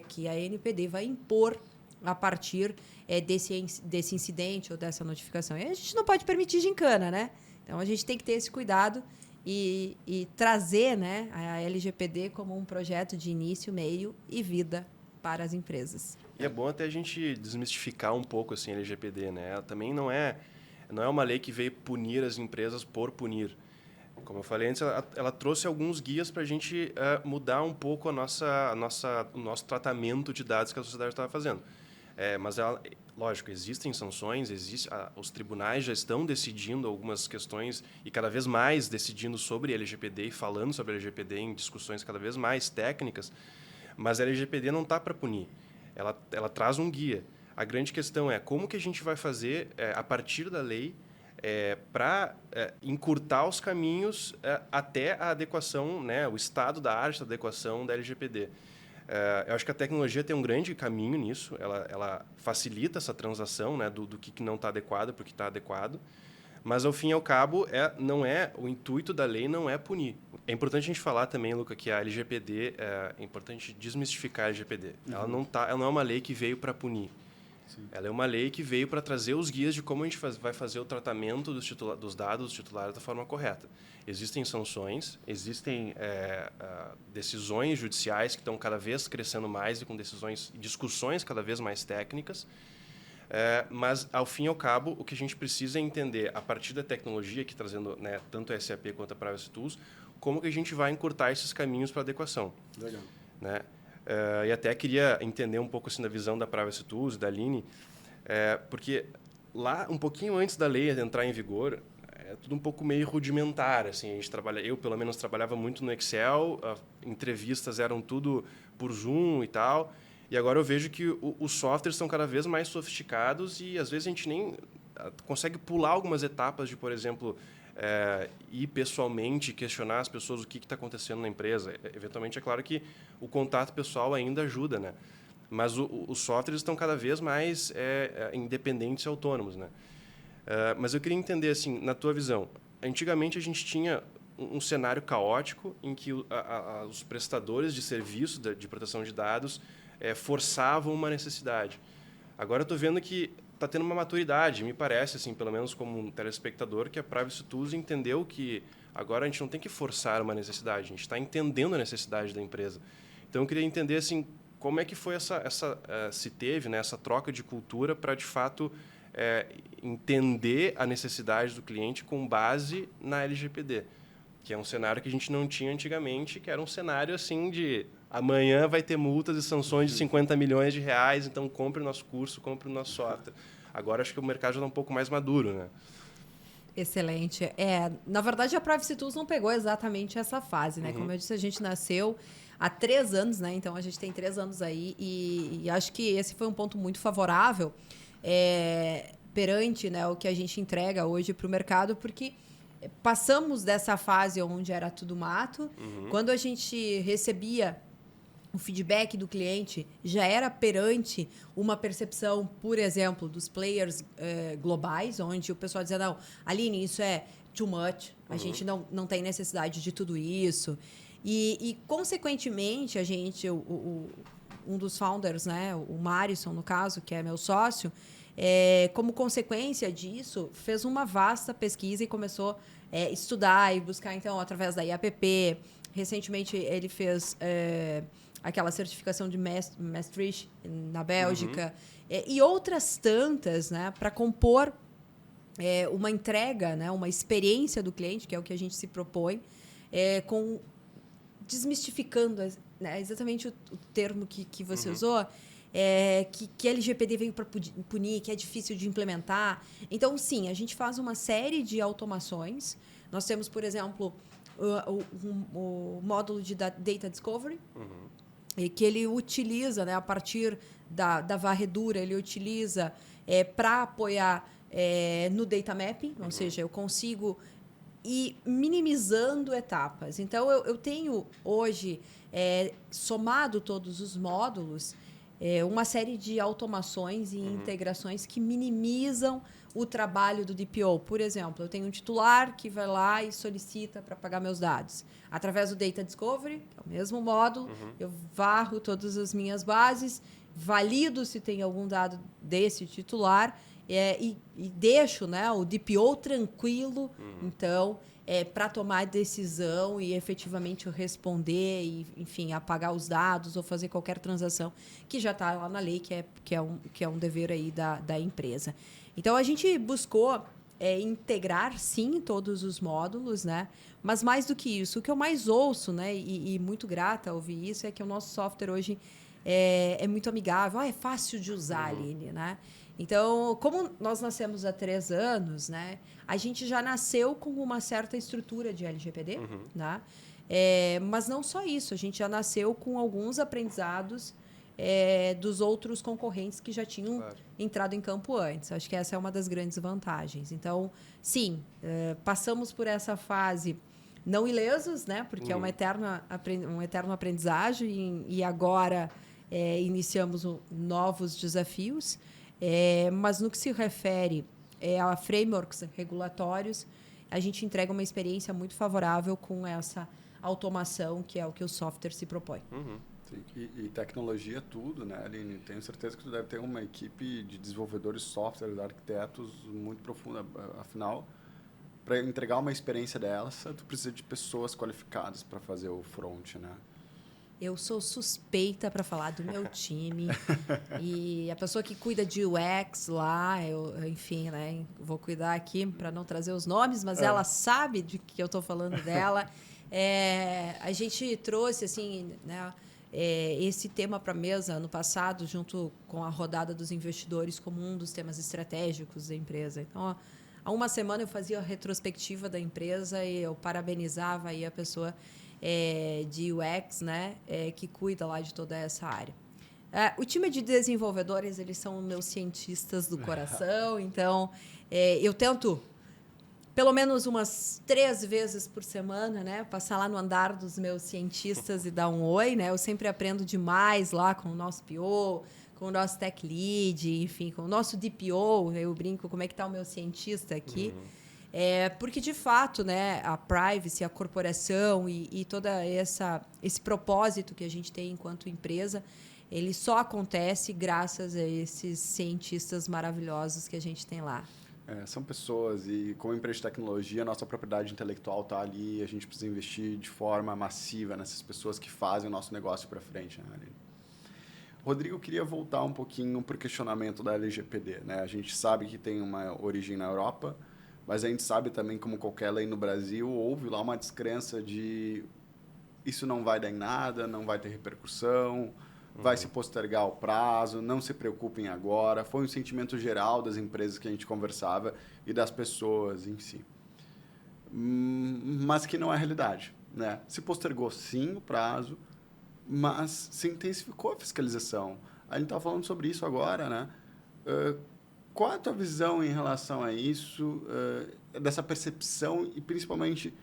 que a NPD vai impor a partir desse incidente ou dessa notificação. E a gente não pode permitir gincana, né? Então, a gente tem que ter esse cuidado e trazer, né, a LGPD como um projeto de início, meio e vida para as empresas. E é bom até a gente desmistificar um pouco assim, a LGPD, né? Ela também não é uma lei que veio punir as empresas por punir. Como eu falei antes, ela trouxe alguns guias para a gente mudar um pouco o nosso tratamento de dados que a sociedade estava fazendo. Mas, lógico, existem sanções, os tribunais já estão decidindo algumas questões e cada vez mais decidindo sobre LGPD e falando sobre LGPD em discussões cada vez mais técnicas, mas a LGPD não está para punir. Ela traz um guia. A grande questão é como que a gente vai fazer, a partir da lei, para encurtar os caminhos até a adequação, né, o estado da arte da adequação da LGPD. Eu acho que a tecnologia tem um grande caminho nisso, ela facilita essa transação, né, do que não está adequado para o que está adequado, mas, ao fim e ao cabo, o intuito da lei não é punir. É importante a gente falar também, Luca, que a LGPD, é importante desmistificar a LGPD. Uhum. Ela não é uma lei que veio para punir. Sim. Ela é uma lei que veio para trazer os guias de como a gente vai fazer o tratamento dos dados dos titulares da forma correta. Existem sanções, existem decisões judiciais que estão cada vez crescendo mais e com discussões cada vez mais técnicas, mas, ao fim e ao cabo, o que a gente precisa é entender, a partir da tecnologia, que trazendo, né, tanto a SAP quanto a Privacy Tools, como que a gente vai encurtar esses caminhos para adequação. Legal. Né? E até queria entender um pouco assim, da visão da Privacy Tools, da Aline, porque lá, um pouquinho antes da lei entrar em vigor, tudo um pouco meio rudimentar. Assim, eu, pelo menos, trabalhava muito no Excel, entrevistas eram tudo por Zoom e tal, e agora eu vejo que os softwares estão cada vez mais sofisticados e, às vezes, a gente nem consegue pular algumas etapas de, por exemplo, ir pessoalmente questionar as pessoas o que está acontecendo na empresa. Eventualmente, é claro que o contato pessoal ainda ajuda, né? Mas os softwares estão cada vez mais independentes e autônomos, né? Mas eu queria entender, assim, na tua visão, antigamente a gente tinha um cenário caótico em que os prestadores de serviço de proteção de dados forçavam uma necessidade. Agora eu estou vendo que está tendo uma maturidade, me parece, assim, pelo menos como um telespectador, que a Privacy Tools entendeu que agora a gente não tem que forçar uma necessidade, a gente está entendendo a necessidade da empresa. Então, eu queria entender, assim, como é que foi se teve, né, essa troca de cultura para, de fato, entender a necessidade do cliente com base na LGPD, que é um cenário que a gente não tinha antigamente, que era um cenário assim de amanhã vai ter multas e sanções de 50 milhões de reais, então compre o nosso curso, compre o nosso software. Agora acho que o mercado já está um pouco mais maduro, né? Excelente. Na verdade, a Privacy Tools não pegou exatamente essa fase, né? Uhum. Como eu disse, a gente nasceu há 3 anos, né? Então, a gente tem 3 anos aí e acho que esse foi um ponto muito favorável perante, né, o que a gente entrega hoje para o mercado, porque passamos dessa fase onde era tudo mato. Uhum. Quando a gente recebia o feedback do cliente, já era perante uma percepção, por exemplo, dos players globais, onde o pessoal dizia, não, Aline, isso é too much, a gente não tem necessidade de tudo isso. E consequentemente, a gente, um dos founders, né, o Marison, no caso, que é meu sócio, como consequência disso, fez uma vasta pesquisa e começou estudar e buscar, então, através da IAPP. Recentemente, ele fez aquela certificação de Maastricht na Bélgica. E outras tantas, né, para compor uma entrega, né, uma experiência do cliente, que é o que a gente se propõe, desmistificando, né, exatamente o termo que você usou, que LGPD veio para punir, que é difícil de implementar. Então, sim, a gente faz uma série de automações. Nós temos, por exemplo, o módulo de Data Discovery, que ele utiliza, né, a partir da varredura, ele utiliza para apoiar no data mapping, ou seja, eu consigo ir minimizando etapas. Então, eu tenho hoje, somado todos os módulos, uma série de automações e integrações que minimizam o trabalho do DPO. Por exemplo, eu tenho um titular que vai lá e solicita para pagar meus dados. Através do Data Discovery, que é o mesmo módulo, eu varro todas as minhas bases, valido se tem algum dado desse titular e deixo, né, o DPO tranquilo, então, para tomar decisão e efetivamente responder e, enfim, apagar os dados ou fazer qualquer transação que já está lá na lei, que é um dever aí da empresa. Então, a gente buscou integrar, sim, todos os módulos, né? Mas, mais do que isso, o que eu mais ouço, né, e muito grata a ouvir isso, é que o nosso software hoje é muito amigável, é fácil de usar, Aline, né? Então, como nós nascemos há 3 anos, né, a gente já nasceu com uma certa estrutura de LGPD, né? Mas não só isso, a gente já nasceu com alguns aprendizados dos outros concorrentes que já tinham entrado em campo antes. Acho que essa é uma das grandes vantagens. Então, sim, passamos por essa fase não ilesos, né, porque é um eterno aprendizagem e agora iniciamos novos desafios. Mas no que se refere a frameworks regulatórios, a gente entrega uma experiência muito favorável com essa automação, que é o que o software se propõe. Sim. E tecnologia tudo, né, Aline? Tenho certeza que tu deve ter uma equipe de desenvolvedores de software, arquitetos muito profunda. Afinal, para entregar uma experiência dessa, tu precisa de pessoas qualificadas para fazer o front, né? Eu sou suspeita para falar do meu time. E a pessoa que cuida de UX lá, enfim, né? Vou cuidar aqui para não trazer os nomes, mas ela sabe de que eu estou falando dela. A gente trouxe, assim, né, esse tema para a mesa ano passado, junto com a rodada dos investidores, como um dos temas estratégicos da empresa. Então, há uma semana eu fazia a retrospectiva da empresa e eu parabenizava aí a pessoa de UX, né, que cuida lá de toda essa área. O time de desenvolvedores, eles são meus cientistas do coração, então eu tento pelo menos umas 3 vezes por semana, né, passar lá no andar dos meus cientistas e dar um oi, né? Eu sempre aprendo demais lá com o nosso PO, com o nosso Tech Lead, enfim, com o nosso DPO. Eu brinco, como é que está o meu cientista aqui? Porque, de fato, né, a privacy, a corporação e todo esse propósito que a gente tem enquanto empresa, ele só acontece graças a esses cientistas maravilhosos que a gente tem lá. São pessoas e, como empresa de tecnologia, a nossa propriedade intelectual está ali, a gente precisa investir de forma massiva nessas pessoas que fazem o nosso negócio para frente, né, Aline? Rodrigo, eu queria voltar um pouquinho para o questionamento da LGPD, né? A gente sabe que tem uma origem na Europa, mas a gente sabe também, como qualquer lei no Brasil, houve lá uma descrença de isso não vai dar em nada, não vai ter repercussão, vai se postergar o prazo, não se preocupem agora. Foi um sentimento geral das empresas que a gente conversava e das pessoas em si. Mas que não é a realidade, né? Se postergou, sim, o prazo, mas se intensificou a fiscalização. A gente estava falando sobre isso agora, né? Qual é a tua visão em relação a isso, dessa percepção e, principalmente,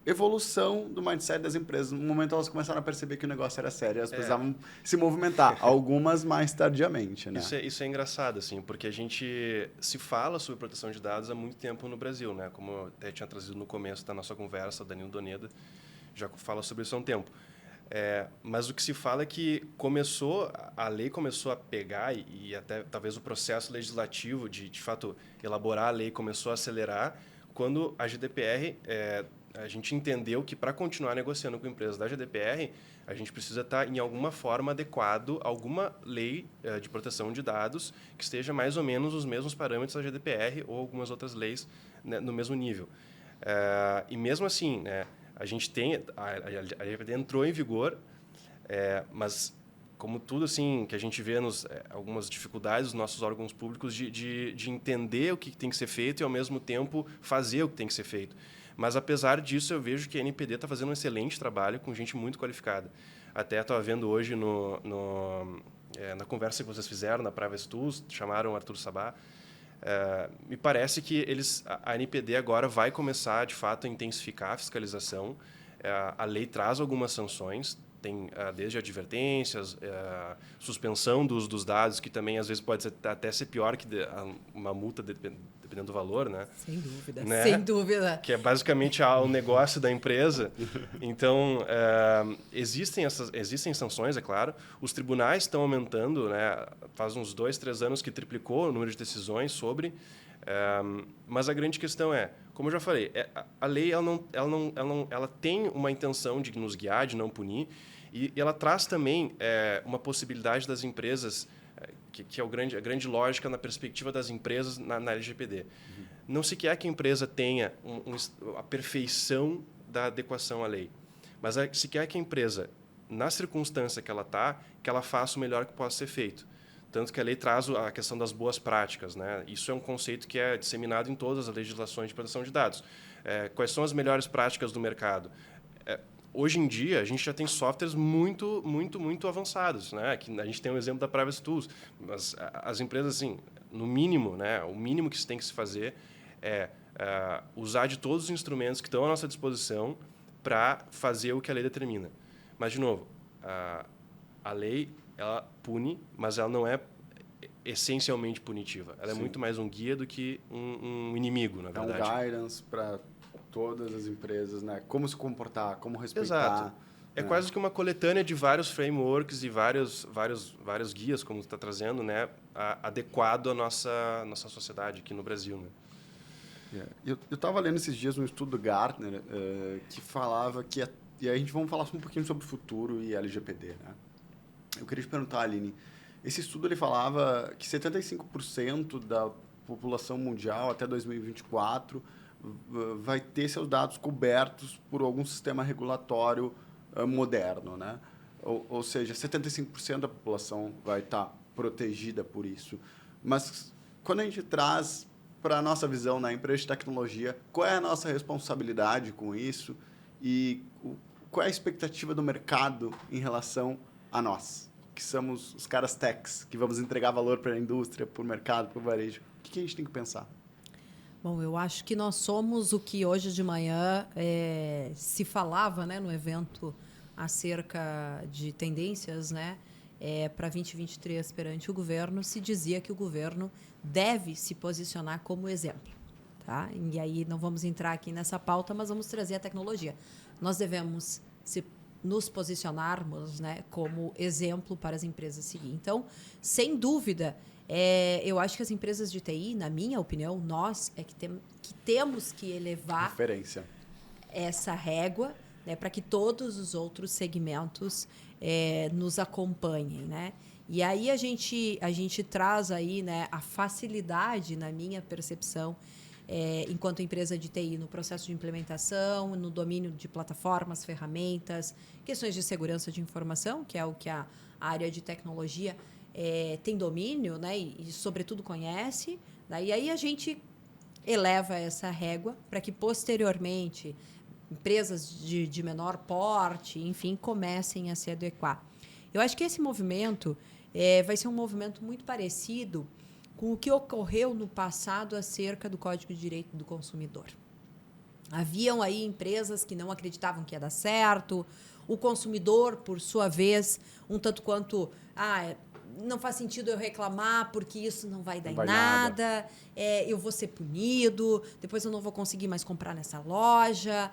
evolução do mindset das empresas? No momento, elas começaram a perceber que o negócio era sério, elas precisavam se movimentar, algumas mais tardiamente, né? Isso é engraçado, assim, porque a gente se fala sobre proteção de dados há muito tempo no Brasil, né? Como eu até tinha trazido no começo da nossa conversa, o Danilo Doneda já fala sobre isso há um tempo. Mas o que se fala é que a lei começou a pegar e até talvez o processo legislativo de fato, elaborar a lei começou a acelerar quando a GDPR, a gente entendeu que para continuar negociando com empresas da GDPR, a gente precisa estar, em alguma forma, adequado a alguma lei de proteção de dados que esteja mais ou menos os mesmos parâmetros da GDPR ou algumas outras leis, né, no mesmo nível. E mesmo assim, né, a gente tem... A LGPD entrou em vigor, mas, como tudo assim que a gente vê algumas dificuldades dos nossos órgãos públicos de entender o que tem que ser feito e, ao mesmo tempo, fazer o que tem que ser feito. Mas, apesar disso, eu vejo que a NPD está fazendo um excelente trabalho com gente muito qualificada. Até estava vendo hoje na conversa que vocês fizeram na Privacy Tools, chamaram o Arthur Sabá. Me parece que a NPD agora vai começar, de fato, a intensificar a fiscalização. A lei traz algumas sanções, tem desde advertências, suspensão do uso dos dados, que também às vezes pode até ser pior que uma multa, dependendo do valor, né? Sem dúvida, né? sem dúvida. Que é basicamente o negócio da empresa. Então, existem sanções, é claro. Os tribunais estão aumentando, né? Faz uns 2, 3 anos que triplicou o número de decisões sobre. Mas a grande questão como eu já falei, a lei ela tem uma intenção de nos guiar, de não punir, e ela traz também uma possibilidade das empresas, que é a grande lógica na perspectiva das empresas na LGPD. Uhum. Não se quer que a empresa tenha a perfeição da adequação à lei, mas se quer que a empresa, na circunstância que ela está, que ela faça o melhor que possa ser feito. Tanto que a lei traz a questão das boas práticas, né? Isso é um conceito que é disseminado em todas as legislações de proteção de dados. Quais são as melhores práticas do mercado? Hoje em dia, a gente já tem softwares muito, muito, muito avançados, né? Aqui a gente tem um exemplo da Privacy Tools, mas as empresas, assim, no mínimo, né? O mínimo que se tem que se fazer é usar de todos os instrumentos que estão à nossa disposição para fazer o que a lei determina. Mas, de novo, a lei, ela pune, mas ela não é essencialmente punitiva. Ela é muito mais um guia do que um inimigo, na verdade. É um guidance para todas as empresas, né? Como se comportar, como respeitar. Exato. É quase que uma coletânea de vários frameworks e vários guias, como você está trazendo, né? Adequado à nossa sociedade aqui no Brasil, né? Eu estava lendo esses dias um estudo do Gartner que falava que... E aí a gente vamos falar um pouquinho sobre o futuro e LGPD, né? Eu queria te perguntar, Aline, esse estudo ele falava que 75% da população mundial até 2024 vai ter seus dados cobertos por algum sistema regulatório moderno, né? Ou seja, 75% da população vai estar protegida por isso. Mas quando a gente traz para a nossa visão na empresa de tecnologia, qual é a nossa responsabilidade com isso e qual é a expectativa do mercado em relação a nós, que somos os caras techs, que vamos entregar valor para a indústria, para o mercado, para o varejo? O que a gente tem que pensar? Bom, eu acho que nós somos o que hoje de manhã se falava, né, no evento acerca de tendências, né, para 2023 perante o governo. Se dizia que o governo deve se posicionar como exemplo. Tá? E aí não vamos entrar aqui nessa pauta, mas vamos trazer a tecnologia. Nós devemos nos posicionarmos, né, como exemplo para as empresas seguir. Então, sem dúvida, eu acho que as empresas de TI, na minha opinião, nós que temos que elevar referência, essa régua, né, para que todos os outros segmentos nos acompanhem, né? E aí a gente traz aí, né, a facilidade, na minha percepção, enquanto empresa de TI, no processo de implementação, no domínio de plataformas, ferramentas, questões de segurança de informação, que é o que a área de tecnologia tem domínio, né, e sobretudo conhece. Né, e aí a gente eleva essa régua para que, posteriormente, empresas de menor porte, enfim, comecem a se adequar. Eu acho que esse movimento vai ser um movimento muito parecido com o que ocorreu no passado acerca do Código de Direito do Consumidor. Haviam aí empresas que não acreditavam que ia dar certo, o consumidor, por sua vez, um tanto quanto... não faz sentido eu reclamar porque isso não vai dar em nada. Eu vou ser punido, depois eu não vou conseguir mais comprar nessa loja.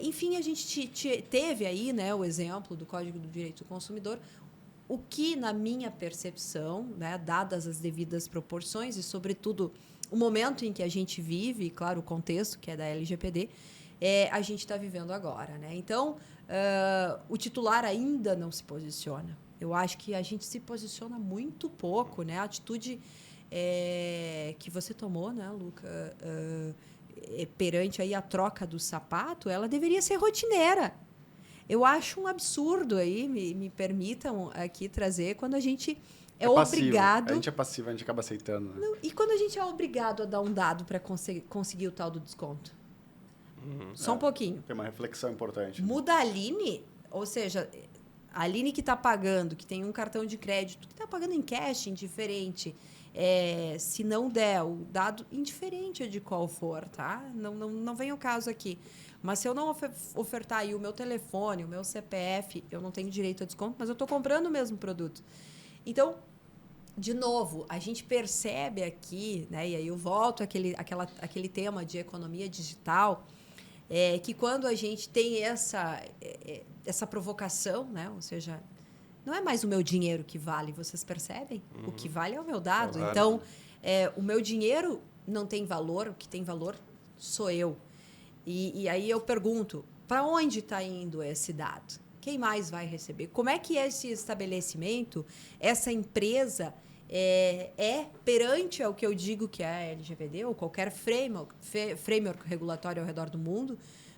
Enfim, a gente teve aí, né, o exemplo do Código do Direito do Consumidor, o que, na minha percepção, né, dadas as devidas proporções e, sobretudo, o momento em que a gente vive, claro, o contexto que é da LGPD, a gente está vivendo agora, né? Então, o titular ainda não se posiciona. Eu acho que a gente se posiciona muito pouco, né? A atitude que você tomou, né, Luca, perante aí a troca do sapato, ela deveria ser rotineira. Eu acho um absurdo aí, me permitam aqui trazer, quando a gente é obrigado... A gente é passivo, a gente acaba aceitando. Né? Não, e quando a gente é obrigado a dar um dado para conseguir o tal do desconto? Só um pouquinho. Tem uma reflexão importante. Né? Muda a Aline, ou seja, a Aline que está pagando, que tem um cartão de crédito, que está pagando em cash, indiferente, se não der o dado, indiferente de qual for, tá? Não vem o caso aqui. Mas se eu não ofertar aí o meu telefone, o meu CPF, eu não tenho direito a desconto, mas eu estou comprando o mesmo produto. Então, de novo, a gente percebe aqui, né, e aí eu volto àquele tema de economia digital, que quando a gente tem essa provocação, né, ou seja, não é mais o meu dinheiro que vale, vocês percebem? O que vale é o meu dado. Claro. Então, o meu dinheiro não tem valor, o que tem valor sou eu. E aí eu pergunto, para onde está indo esse dado? Quem mais vai receber? Como é que esse estabelecimento, essa empresa, perante ao que eu digo que é a LGPD ou qualquer framework regulatório ao redor do mundo,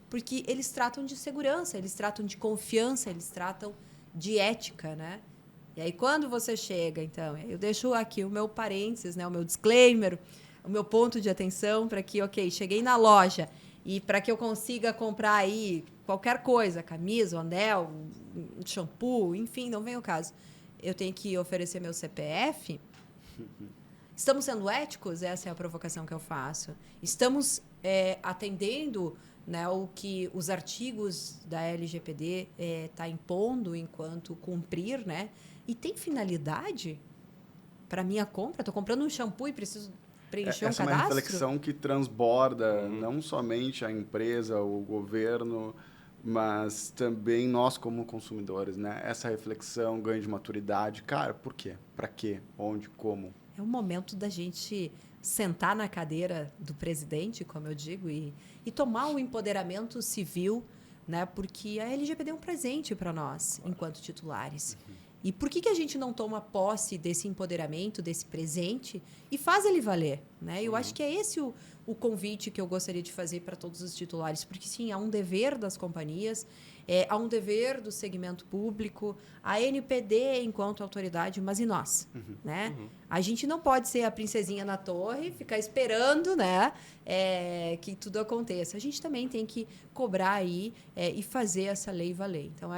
porque eles tratam de segurança, eles tratam de confiança, eles tratam de ética, né? E aí, quando você chega, então, eu deixo aqui o meu parênteses, né, o meu disclaimer, o meu ponto de atenção para que, cheguei na loja e para que eu consiga comprar aí qualquer coisa, camisa, anel, um shampoo, enfim, não vem o caso. Eu tenho que oferecer meu CPF. Estamos sendo éticos? Essa é a provocação que eu faço. Estamos atendendo, né, o que os artigos da LGPD tá impondo enquanto cumprir, né? E tem finalidade para minha compra? Estou comprando um shampoo e preciso preencher um cadastro? Essa é uma reflexão que transborda não somente a empresa, o governo, mas também nós como consumidores, né? Essa reflexão, ganho de maturidade. Cara, por quê? Para quê? Onde? Como? É o momento da gente sentar na cadeira do presidente, como eu digo, e tomar o empoderamento civil, né? Porque a LGPD é um presente para nós, enquanto titulares. E por que a gente não toma posse desse empoderamento, desse presente, e faz ele valer? Né? Eu acho que é esse o convite que eu gostaria de fazer para todos os titulares, porque, sim, há um dever das companhias, há um dever do segmento público, a NPD enquanto autoridade, mas e nós? Né? A gente não pode ser a princesinha na torre, ficar esperando, né, que tudo aconteça. A gente também tem que cobrar aí e fazer essa lei valer. Então,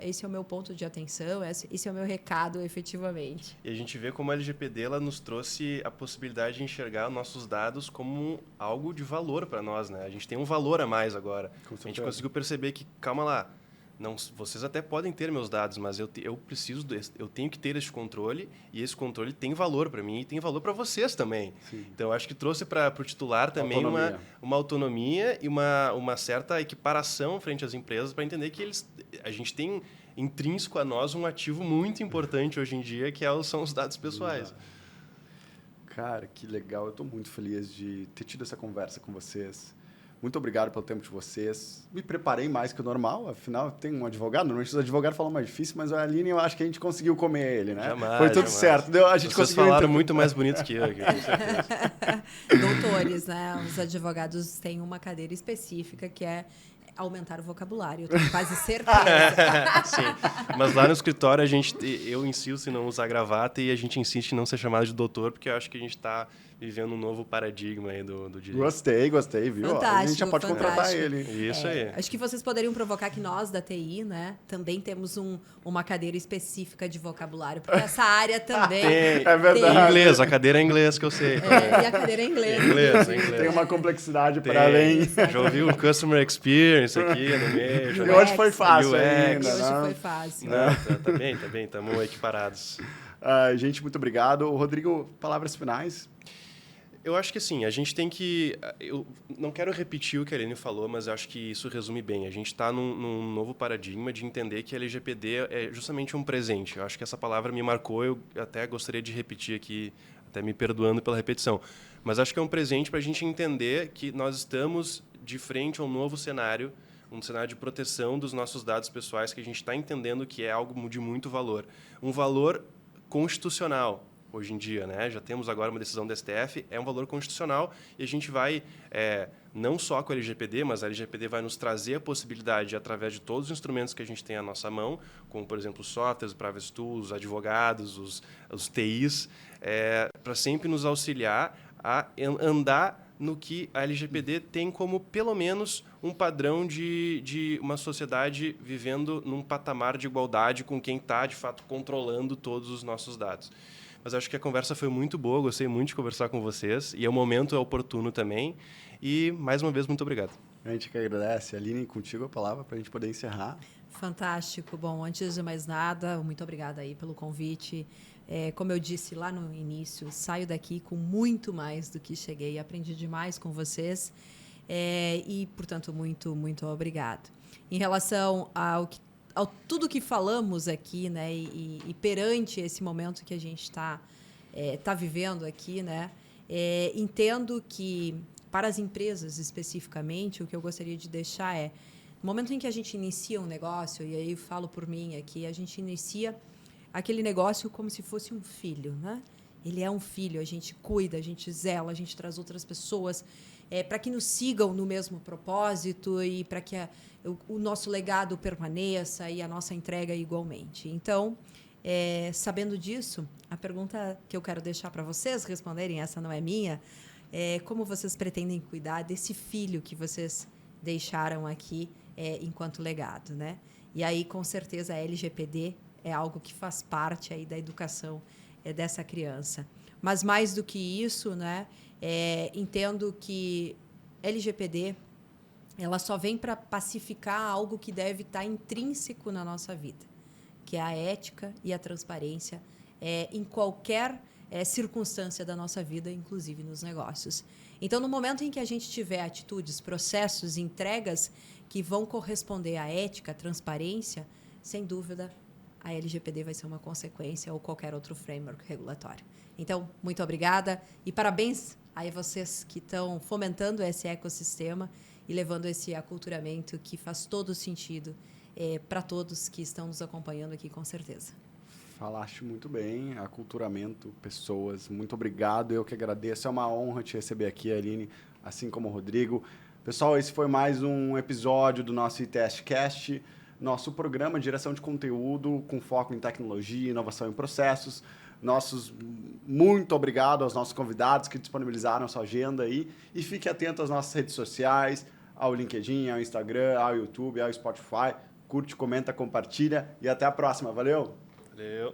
esse é o meu ponto de atenção, esse é o meu recado, efetivamente. E a gente vê como a LGPD ela nos trouxe a possibilidade de enxergar nossos dados como algo de valor para nós, né? A gente tem um valor a mais agora. A gente conseguiu perceber que, calma lá, não, vocês até podem ter meus dados, mas eu tenho que ter esse controle, e esse controle tem valor para mim e tem valor para vocês também. Sim. Então, eu acho que trouxe para o titular também uma autonomia e uma certa equiparação frente às empresas para entender que a gente tem intrínseco a nós um ativo muito importante hoje em dia, que são os dados pessoais. Cara, que legal. Eu estou muito feliz de ter tido essa conversa com vocês. Muito obrigado pelo tempo de vocês. Me preparei mais que o normal, afinal, tem um advogado. Normalmente os advogados falam mais difícil, mas a Aline, eu acho que a gente conseguiu comer ele, né? Jamais, foi tudo certo. A gente Vocês falaram muito mais bonito que eu aqui, com certeza. Doutores, né? Os advogados têm uma cadeira específica que é aumentar o vocabulário, eu tenho quase certeza. Sim, mas lá no escritório eu insisto em não usar gravata e a gente insiste em não ser chamado de doutor, porque eu acho que a gente está vivendo um novo paradigma aí do direito. Gostei, viu? Fantástico, a gente já pode contratar ele. Isso aí. Acho que vocês poderiam provocar que nós, da TI, né, também temos uma cadeira específica de vocabulário, porque essa área também é verdade. Em inglês, a cadeira é inglês que eu sei. E a cadeira é inglês. Inglês. Tem uma complexidade para além. Já ouviu o Customer Experience aqui no meio. E hoje foi fácil UX. ainda. Hoje né? foi fácil. Não, tá bem, estamos equiparados. Gente, muito obrigado. Rodrigo, palavras finais? Eu acho que assim, a gente tem que... Eu não quero repetir o que a Aline falou, mas eu acho que isso resume bem. A gente está num novo paradigma de entender que a LGPD é justamente um presente. Eu acho que essa palavra me marcou, eu até gostaria de repetir aqui até me perdoando pela repetição. Mas acho que é um presente para a gente entender que nós estamos de frente a um novo cenário, um cenário de proteção dos nossos dados pessoais, que a gente está entendendo que é algo de muito valor. Um valor constitucional, hoje em dia, né? Já temos agora uma decisão do STF, é um valor constitucional e a gente vai, não só com a LGPD, mas a LGPD vai nos trazer a possibilidade, através de todos os instrumentos que a gente tem à nossa mão, como, por exemplo, os softwares, os privacy tools, os advogados, os TIs, para sempre nos auxiliar a andar no que a LGPD tem como, pelo menos, um padrão de uma sociedade vivendo num patamar de igualdade com quem está, de fato, controlando todos os nossos dados. Mas acho que a conversa foi muito boa, gostei muito de conversar com vocês, e o momento é oportuno também. E, mais uma vez, muito obrigado. A gente que agradece. Aline, contigo a palavra para a gente poder encerrar. Fantástico. Bom, antes de mais nada, muito obrigada aí pelo convite. Como eu disse lá no início, saio daqui com muito mais do que cheguei. Aprendi demais com vocês e, portanto, muito, muito obrigado. Em relação ao tudo que falamos aqui, né, e perante esse momento que a gente está vivendo aqui, né, entendo que, para as empresas especificamente, o que eu gostaria de deixar no momento em que a gente inicia um negócio, e aí eu falo por mim aqui, a gente inicia aquele negócio como se fosse um filho, né? Ele é um filho, a gente cuida, a gente zela, a gente traz outras pessoas para que nos sigam no mesmo propósito e para que o nosso legado permaneça e a nossa entrega igualmente. Então, sabendo disso, a pergunta que eu quero deixar para vocês responderem, essa não é minha, como vocês pretendem cuidar desse filho que vocês deixaram aqui enquanto legado, né? E aí, com certeza, a LGPD é algo que faz parte aí da educação dessa criança. Mas, mais do que isso, né, entendo que LGPD ela só vem para pacificar algo que deve estar intrínseco na nossa vida, que é a ética e a transparência em qualquer circunstância da nossa vida, inclusive nos negócios. Então, no momento em que a gente tiver atitudes, processos, entregas que vão corresponder à ética, à transparência, sem dúvida, a LGPD vai ser uma consequência ou qualquer outro framework regulatório. Então, muito obrigada e parabéns a vocês que estão fomentando esse ecossistema e levando esse aculturamento que faz todo sentido para todos que estão nos acompanhando aqui, com certeza. Falaste muito bem, aculturamento, pessoas, muito obrigado, eu que agradeço, é uma honra te receber aqui, Aline, assim como o Rodrigo. Pessoal, esse foi mais um episódio do nosso iTestCast, nosso programa de geração de conteúdo com foco em tecnologia, inovação e processos. Muito obrigado aos nossos convidados que disponibilizaram a sua agenda aí. E fique atento às nossas redes sociais, ao LinkedIn, ao Instagram, ao YouTube, ao Spotify. Curte, comenta, compartilha e até a próxima. Valeu! Valeu!